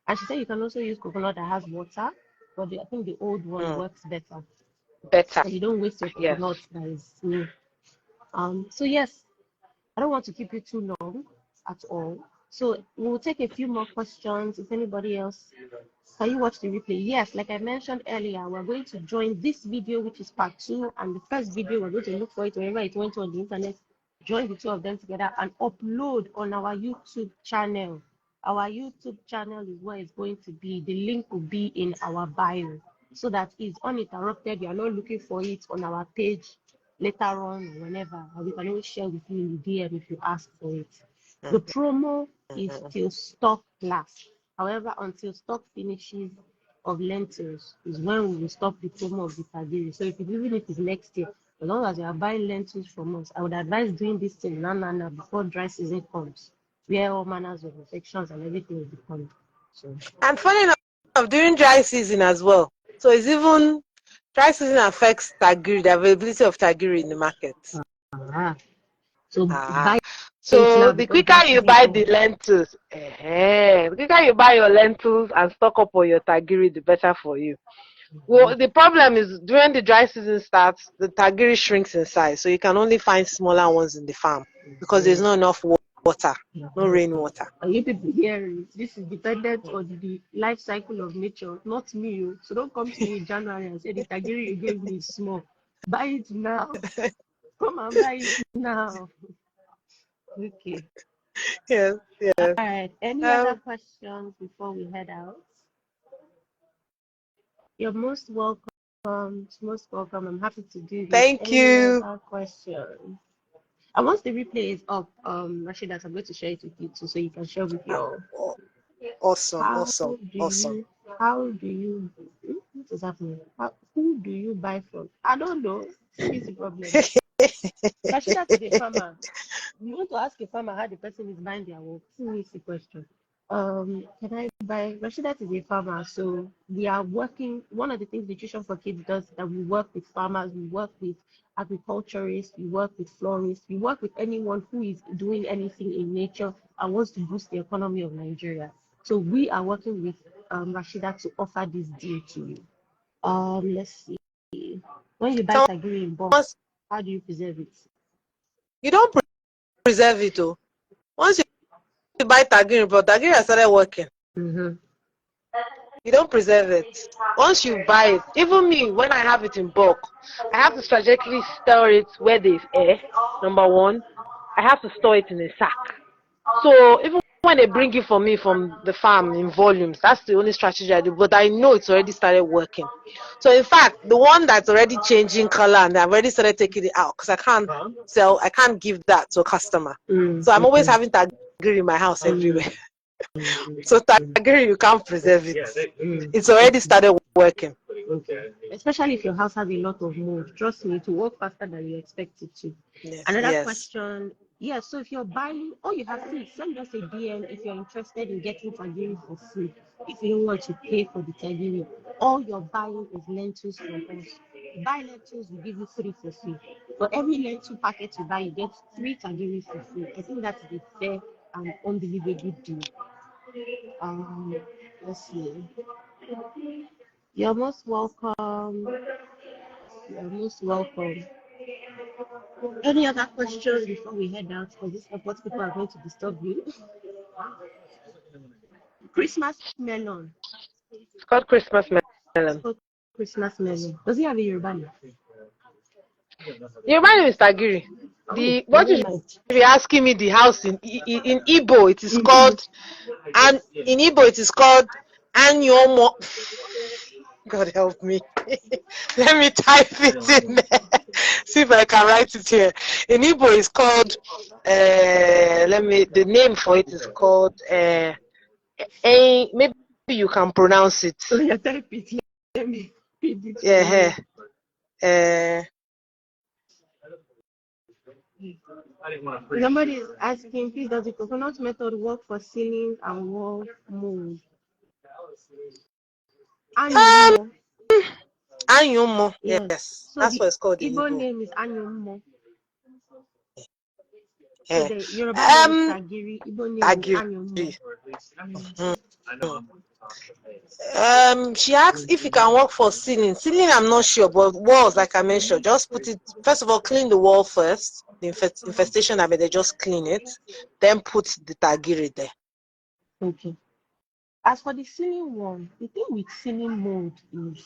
And she said you can also use coconut that has water, but I think the old one Mm, works better. better. So you don't waste your Yes. coconut that is new. So yes, I don't want to keep you too long at all. So we'll take a few more questions. If anybody else, can you watch the replay? Yes, like I mentioned earlier, we're going to join this video, which is part two, and the first video, we're going to look for it wherever it went on the internet, join the two of them together and upload on our YouTube channel. Our YouTube channel is where it's going to be. The link will be in our bio so that it's uninterrupted. You are not looking for it on our page later on or whenever. And we can always share with you in the DM if you ask for it. The promo is Mhm. till stock lasts. However, until stock finishes of lentils is when we will stop the promo of the tagiri. So even if it's next year, as long as you are buying lentils from us, I would advise doing this thing now before dry season comes, where all manners of infections and everything will become. So And funny enough, during dry season as well. So it's even dry season affects tagiri, the availability of tagiri in the market. ah, so Ah, buy it so now the before dry quicker you season buy comes. the lentils, the quicker you buy your lentils and stock up on your tagiri, the better for you. Well, the problem is during the dry season starts, the tagiri shrinks in size, so you can only find smaller ones in the farm because there's not enough water, no rainwater. And you people here, this is dependent on the life cycle of nature, not me. So don't come to me in January and say the tagiri you gave me is small. Buy it now. Come and buy it now. Okay. Yes, All yes. right. Any other Um, questions before we head out? You're most welcome. Most welcome. I'm happy to do this. thank Any you. other questions? And once the replay is up, Rashidat, I'm going to share it with you too, so you can share with your. Awesome, How awesome, do awesome. you? How do you? What is happening? Who do you buy from? I don't know. See, this is the problem. Rashidat is a farmer. You want to ask a farmer how the person is buying their work. See, this is the question. Can I buy? Rashidat is a farmer, so we are working. One of the things Nutrition for Kids does is that we work with farmers, we work with agriculturists, we work with florists, we work with anyone who is doing anything in nature and wants to boost the economy of Nigeria. So we are working with Rashidat to offer this deal to you. Let's see. When you buy Someone tagiri in bulk, wants, how do you preserve it? you don't preserve it, oh. Once you buy tagiri, but tagiri has started working. Mm-hmm. You don't preserve it. Once you buy it, even me, when I have it in bulk, I have to strategically store it where there's air, number one. I have to store it in a sack. So even when they bring it for me from the farm in volumes, that's the only strategy I do. But I know it's already started working. So in fact, the one that's already changing color and I've already started taking it out because I can't give that to a customer. So I'm always having tagiri in my house everywhere. So tagiri, you can't preserve it. It's already started working. Especially if your house has a lot of mold. Trust me, it will work faster than you expect it to. Yes. Another question. Yeah, so if you're buying, all you have to send us a DM if you're interested in getting tagiri for free. If you don't want to pay for the tagiri, all you're buying is lentils from us. Buy lentils, we give you 3 for free. For every lentil packet you buy, you get 3 tagiri for free. I think that's a fair and unbelievable deal. Let's see. You're most welcome. You're most welcome. Any other questions before we head out? Because this support people are going to disturb you. Christmas melon. It's called Christmas It's melon. called Christmas melon. Does it have a Yoruba name? Yoruba name is tagiri. Oh, What never you should mind. be asking me the house in Igbo, it is In Igbo. called, and in Igbo it is called Anyomo. God help me. Let me type it in there. See if I can write it here. In Igbo it's called the name for it is called maybe you can pronounce it. So you type it. Let me read it for Yeah. you. Somebody is asking, please, does the coconut method work for ceiling and wall mold? Anyumo. Anyomo. Yes. Yes. So That's the what it's called in Igbo Igbo. name is Anyumo. So Yeah. the Yoruba name is Tagiri. Igbo name is Tagiri. Anyumo. She asked if it can work for ceiling. Ceiling, I'm not sure, but walls, like I mentioned, just put it. First of all, clean the wall first. The infestation, I mean, they just clean it. Then put the tagiri there. Okay. As for the ceiling one, the thing with ceiling mold is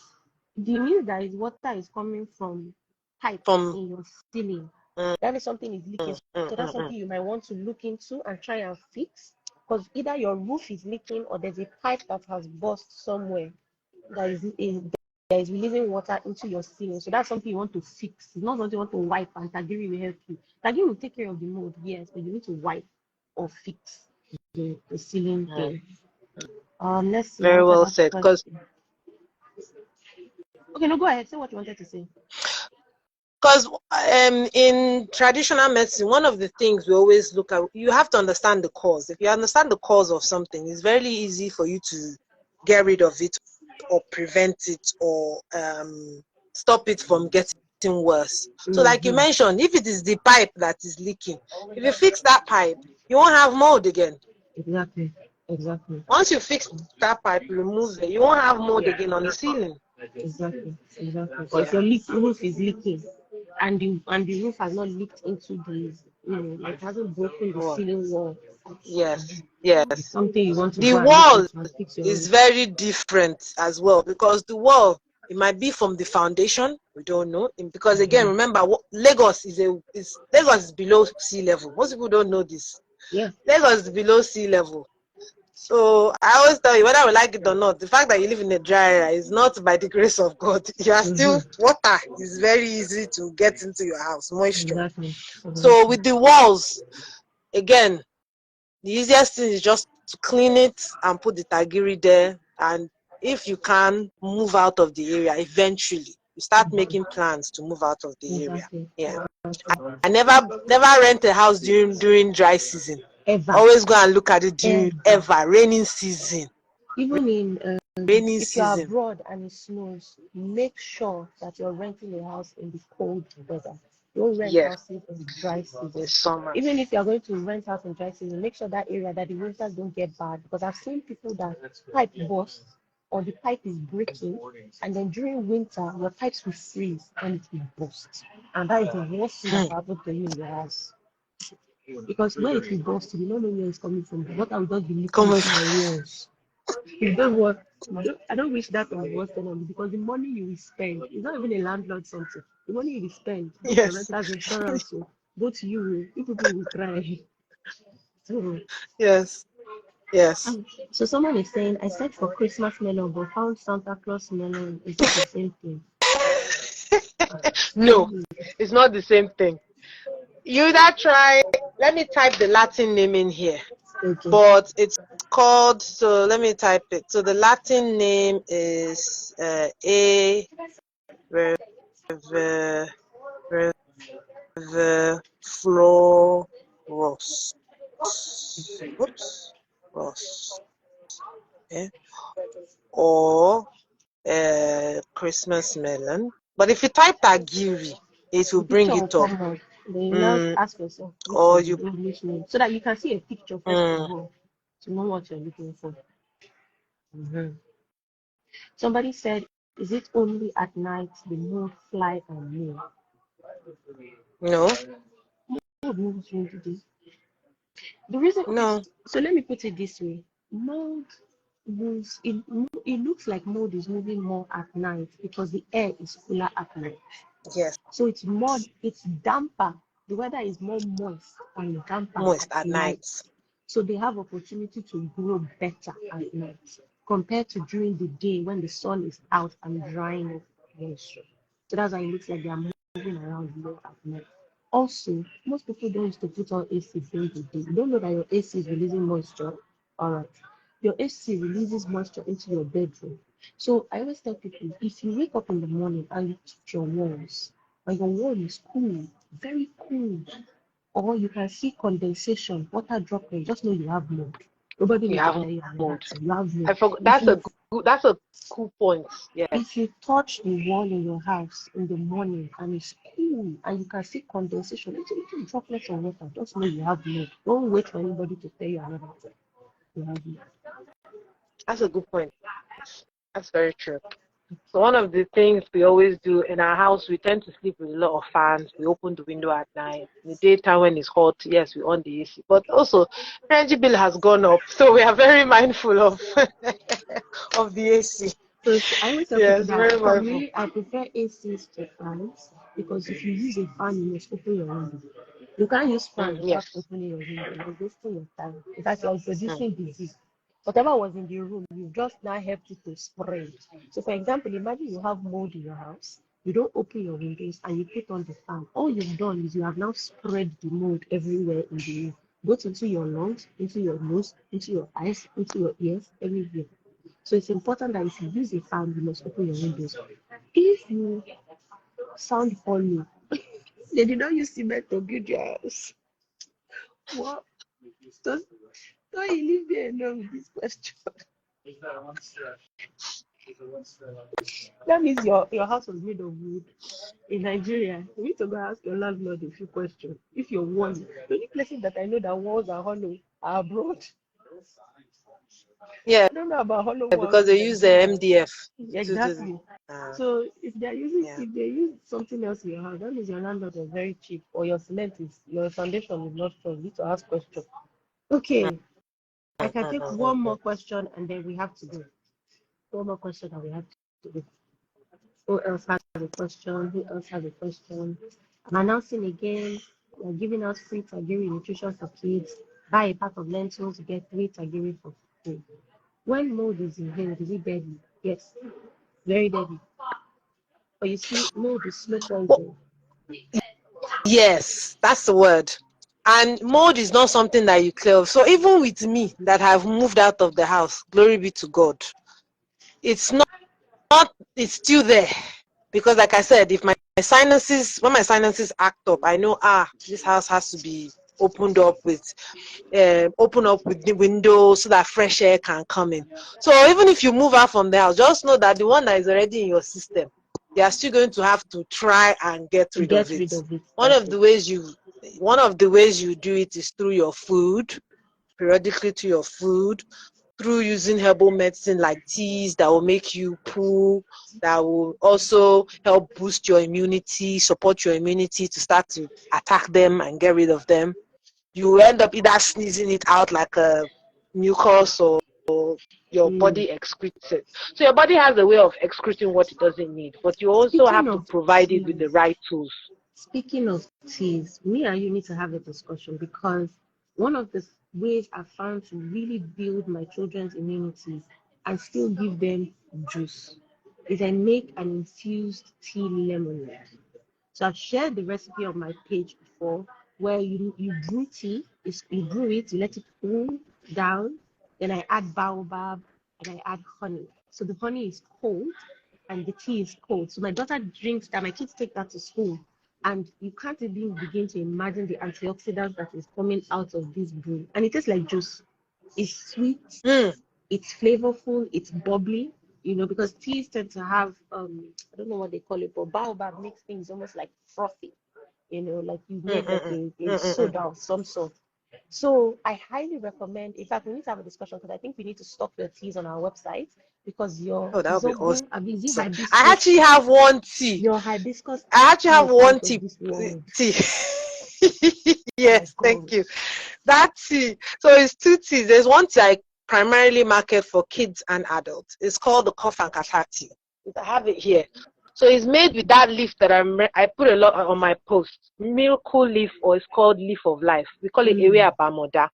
the means that is water is coming from pipes From in your ceiling. That is something is leaking. So that's something you might want to look into and try and fix. Because either your roof is leaking or there's a pipe that has burst somewhere that is releasing water into your ceiling. So that's something you want to fix. It's not something you want to wipe, and Tagiri will help you. Tagiri will take care of the mold, yes, but you need to wipe or fix the ceiling thing. Let's see very what well other said. Because question. Okay, no, go ahead. Say what you wanted to say. in traditional medicine, one of the things we always look at, you have to understand the cause. If you understand the cause of something, it's very easy for you to get rid of it or prevent it or stop it from getting worse. So like you mentioned, if it is the pipe that is leaking, if you fix that pipe, you won't have mold again. Exactly. Once you fix that pipe, remove it, you won't have mold again on the ceiling. Exactly. So if your roof is leaking and the roof has not leaked into the, like hasn't broken the ceiling wall. Yes. It's something you want to The go and look wall into and fix your is roof. very different as well, because the wall, it might be from the foundation, we don't know, because again, remember, Lagos is below sea level. Most people don't know this. Yeah. Lagos is below sea level. So I always tell you, whether we like it or not, the fact that you live in a dry area is not by the grace of God. You are still, water is very easy to get into your house, moisture. Exactly. So with the walls, again, the easiest thing is just to clean it and put the tagiri there. And if you can move out of the area, eventually you start making plans to move out of the area. Yeah. I never rent a house during dry season. Ever. Always go and look at it during raining season. Even in Raining if you're season. abroad and it snows, make sure that you're renting a house in the cold weather. Don't rent Yes. houses in dry season. In summer. Even if you're going to rent house in dry season, make sure that area that the winters don't get bad. Because I've seen people that pipe burst or the pipe is breaking, and then during winter your pipes will freeze and it will burst. And that is the worst thing that can happen to you in your house. Because when it will burst, you don't know where it's coming from. What I will just be leaking Coming into my walls. You don't want, I don't wish that on worst enemy because the money you will spend, it's not even a landlord something. The money you will spend, both your Yes. renter's insurance, so both you people will cry. So, Yes. Yes. so someone is saying, I searched for Christmas melon but found Santa Claus melon. Is it the same thing? No, it's not the same thing. You that try, let me type the Latin name in here. Okay. But it's called, so let me type it. So the Latin name is A Rev Florus. Oops. Ross. Okay. Or Christmas melon. But if you type tagiri, it will The bring picture will it up. come out. Then you now Mm, ask yourself which or is you the English name so that you can see a picture first of mm, all to know what you're looking for. Mhm. Somebody said, is it only at night the mold fly and move? no, Mold moves during the day. The reason, okay, no, so let me put it this way. Mold moves, it looks like mold is moving more at night because the air is cooler at night. yes, So it's damper. The weather is more moist and damper moist at at night. night. So they have opportunity to grow better at night compared to during the day when the sun is out and drying up moisture. So that's why it looks like they are moving around more at night. Also, most people don't used to put on AC during the day. You don't know that your AC is releasing moisture. All right. Your AC releases moisture into your bedroom. So I always tell people if you wake up in the morning and you touch your walls, and your wall is cool, very cool, or you can see condensation, water droplets, just know you have mold. Nobody You need to have tell you another mold. thing. You have mold. I forgot. If you That's a cool point. if Yes. you touch the wall in your house in the morning and it's cool and you can see condensation, little droplets of water, just know you have mold. Don't wait for anybody to tell you another thing. You have mold. That's a good point. That's very true. So one of the things we always do in our house, we tend to sleep with a lot of fans. We open the window at night. In the daytime when it's hot, yes, we on the AC. But also, energy bill has gone up, so we are very mindful of of the AC. So I always tell people Yes, that very for mindful. me, I prefer ACs to fans because if you use a fan, you must open your window. You can't use fan without Yes. opening your window. You're wasting your time. In fact, you're Mm, producing disease. Whatever was in the room, you just now helped it to spread. So, for example, imagine you have mold in your house. You don't open your windows and you put on the fan. All you've done is you have now spread the mold everywhere in the room, both into your lungs, into your nose, into your eyes, into your ears, everywhere. So it's important that if you use a fan, you must open your windows. If you sound hollow, they did not use cement to build your house. What? Don't, don't you leave me alone with this question? That means your house was made of wood. In Nigeria, you need to go ask your landlord a few questions. If you're one, the only places that I know that walls are hollow are abroad. yeah, I don't know about hollow walls because in they use the Nigeria. MDF to do Exactly. uh, So if they're using yeah. if they use something else in your house, that means your landlord was very cheap or your cement is your foundation is not strong. You need to ask questions. Okay, I can take one more question and then we have to go. One more question and we have to go. Who else has a question? Who else has a question? I'm announcing again, we're giving out free tagiri nutrition for kids. Buy a pack of lentils, get 3 tagiri for free. When mold is inhaled, is it deadly? Yes, very deadly. But you see, mold is slow Well, poison. yes, that's the word. And mold is not something that you clear off. So even with me that have moved out of the house, glory be to God, it's not it's still there. Because like I said, if when my sinuses act up, I know this house has to be opened up with open up with the windows so that fresh air can come in. So even if you move out from the house, just know that the one that is already in your system, they are still going to have to try and get rid of Get it. rid of it. One That's of it. the ways you do it is through your food, periodically to your food, through using herbal medicine like teas that will make you poo, that will also help boost your immunity, support your immunity to start to attack them and get rid of them. You end up either sneezing it out like a mucus or your body excretes it. So your body has a way of excreting what it doesn't need, but you also Speaking have to of provide it with the teas, right tools. speaking of teas, me and you need to have a discussion because one of the ways I found to really build my children's immunities and still give them juice is I make an infused tea lemonade. So I've shared the recipe on my page before, where you brew tea, you brew it, you let it cool down, then I add baobab and I add honey. So the honey is cold and the tea is cold. So my daughter drinks that, my kids take that to school, and you can't even begin to imagine the antioxidants that is coming out of this brew. And it tastes like juice. It's sweet, it's flavorful, it's bubbly, because teas tend to have I don't know what they call it, but baobab makes things almost like frothy, like you made like a soda of some sort. So I highly recommend, in fact, we need to have a discussion because I think we need to stock your teas on our website because your Oh, that would be zobo, awesome. I mean, the I hibiscus, actually have one tea. your hibiscus I actually tea have is out one of tea. this world. Tea. Oh my Yes, thank God. you. That tea. So it's two teas. There's one tea I primarily market for kids and adults. It's called the cough and catarrh tea. I have it here. So it's made with that leaf that I put a lot on my post. Miracle leaf, or it's called leaf of life. We call it Ewe Abamoda.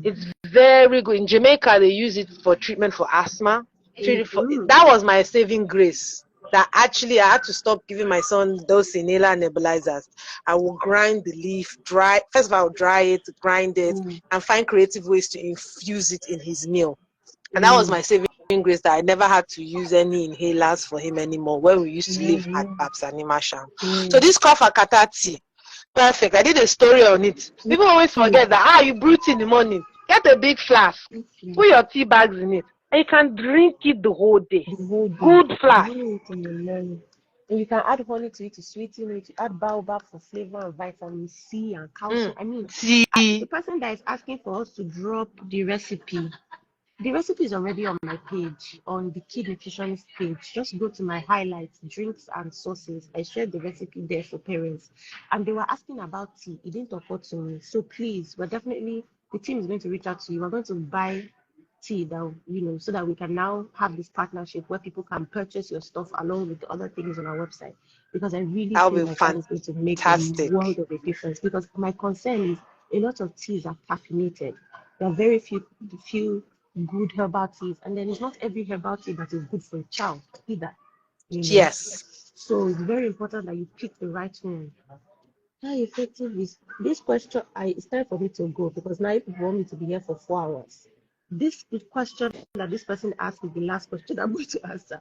It's very good. In Jamaica, they use it for treatment for asthma. That was my saving grace. That actually I had to stop giving my son those inhaler nebulizers. I will grind the leaf, dry. First of all, I'll dry it, grind it, and find creative ways to infuse it in his meal. And that was my saving grace, that I never had to use any inhalers for him anymore when we used to live at Babs Animation. So this cough and catarrh tea, perfect. I did a story on it. People always forget that, you brew tea in the morning. Get a big flask, put your tea bags in it, and you can drink it the whole day. The whole day. Good flask. Brew it in the morning. And you can add honey to it to sweeten it. You add baobab for flavor and vitamin C and calcium. I mean, the person that is asking for us to drop the recipe is already on my page, on the Kid Nutritionist page. Just go to my highlights, drinks and sauces. I shared the recipe there for parents. And they were asking about tea. It didn't occur to me. So please, the team is going to reach out to you. We're going to buy tea that, so that we can now have this partnership where people can purchase your stuff along with the other things on our website. Because I really feel like that is going to make a world of a difference. Because my concern is a lot of teas are caffeinated. There are very few good herbal teas, and then it's not every herbal tea that is good for a child either. Yes. So it's very important that you pick the right one. How effective is this question? It's time for me to go because now people want me to be here for 4 hours. This question that this person asked is the last question I'm going to answer.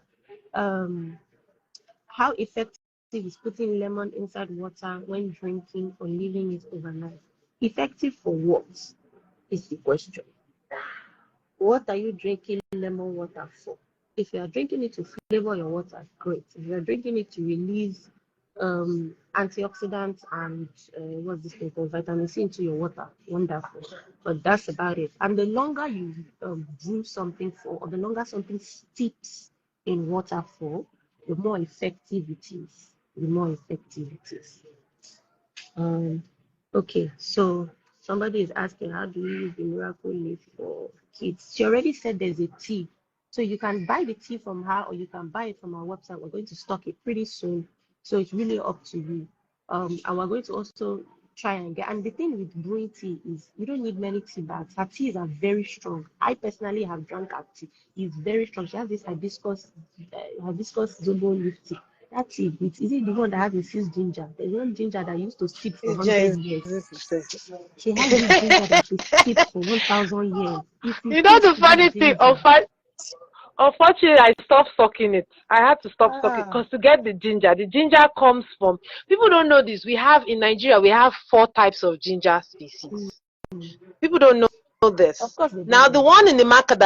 How effective is putting lemon inside water when drinking or leaving it overnight? Effective for what is the question? What are you drinking lemon water for? If you are drinking it to flavor your water, great. If you are drinking it to release antioxidants and what's this thing called, vitamin C into your water, wonderful. But that's about it. And the longer you brew something for, or the longer something steeps in water for, the more effective it is. The more effective it is. Okay, so somebody is asking, how do you use the miracle leaf for kids? She already said there's a tea. So you can buy the tea from her or you can buy it from our website. We're going to stock it pretty soon. So it's really up to you. And we're going to also try and and the thing with brewing tea is you don't need many tea bags. Her teas are very strong. I personally have drank her tea. It's very strong. She has this hibiscus zobo leaf tea. That tea, is it the one that has infused ginger? There's one ginger that used to steep for 100 years. She has this ginger that she steeped for 1,000 years. If you The taste funny this thing, ginger, unfortunately, I stopped sucking it. I had to stop sucking because to get the ginger comes from, people don't know this. In Nigeria, we have 4 types of ginger species. People don't know this. of course they Now, don't the know. one in the market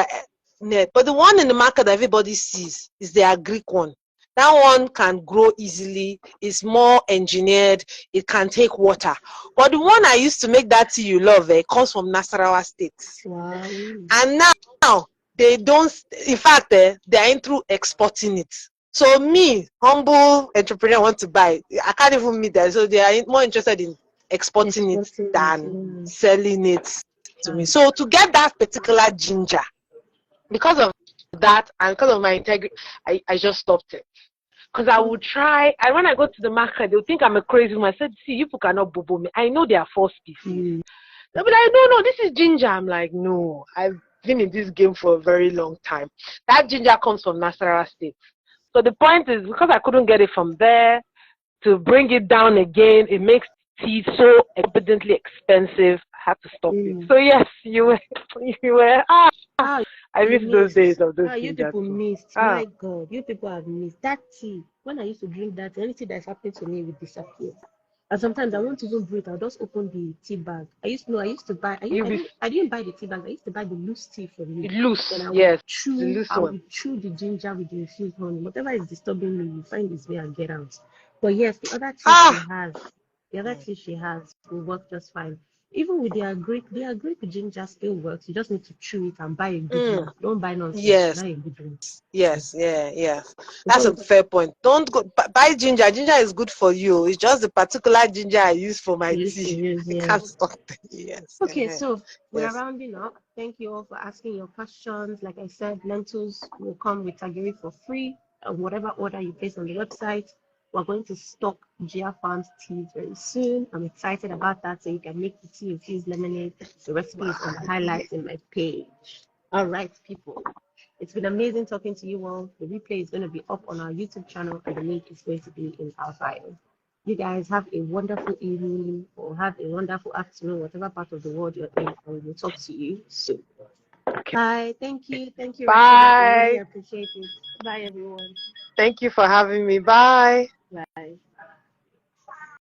that everybody sees is the Greek one. That one can grow easily. It's more engineered. It can take water. But the one I used to make that tea you love, comes from Nasarawa State. Wow. And now they don't. In fact, they are into exporting it. So me, humble entrepreneur, want to buy. I can't even meet that. So they are more interested in exporting it than selling it to me. So to get that particular ginger, because of that and because of my integrity, I just stopped it. Because I would try, and when I go to the market, they'll think I'm a crazy woman. I said, see, you people cannot bobo me. I know there are 4 species. They'll be like, no, this is ginger. I'm like, no, I've been in this game for a very long time. That ginger comes from Nasarawa State. So the point is, because I couldn't get it from there, to bring it down again, it makes tea so evidently expensive. I had to stop it. So yes, you were I miss those days of those you ginger people tea. missed. My God, you people have missed that tea. When I used to drink that, anything that's happened to me would disappear. And sometimes I want to even breathe. I'll just open the tea bag. I used to buy. I didn't buy the tea bag. I used to buy the loose tea from you. Loose, Then yes, the loose I one. would chew the ginger with the infused honey. Whatever is disturbing me, you find its way and get out. But yes, the other tea she has will work just fine. Even with the Greek ginger still works. You just need to chew it and buy a good one. Don't buy nonsense. Yes. Buy a good one. Yes, yeah. That's a Because fair point. Don't go buy ginger. Ginger is good for you. It's just the particular ginger I use for my tea. I yeah. can't stop it. Yes. Okay, so we're Yes. rounding up. Thank you all for asking your questions. Like I said, lentils will come with tagiri for free. Whatever order you place on the website, we're going to stock Gia Farms teas very soon. I'm excited about that. So you can make the tea infused lemonade. The recipe is on the highlights in my page. All right, people. It's been amazing talking to you all. The replay is going to be up on our YouTube channel, and the link is going to be in our bio. You guys have a wonderful evening or have a wonderful afternoon, whatever part of the world you're in, and we'll talk to you soon. Okay. Bye. Thank you. Thank you, Rashidat. I really Bye. appreciate it. Bye, everyone. Thank you for having me. Bye. Bye.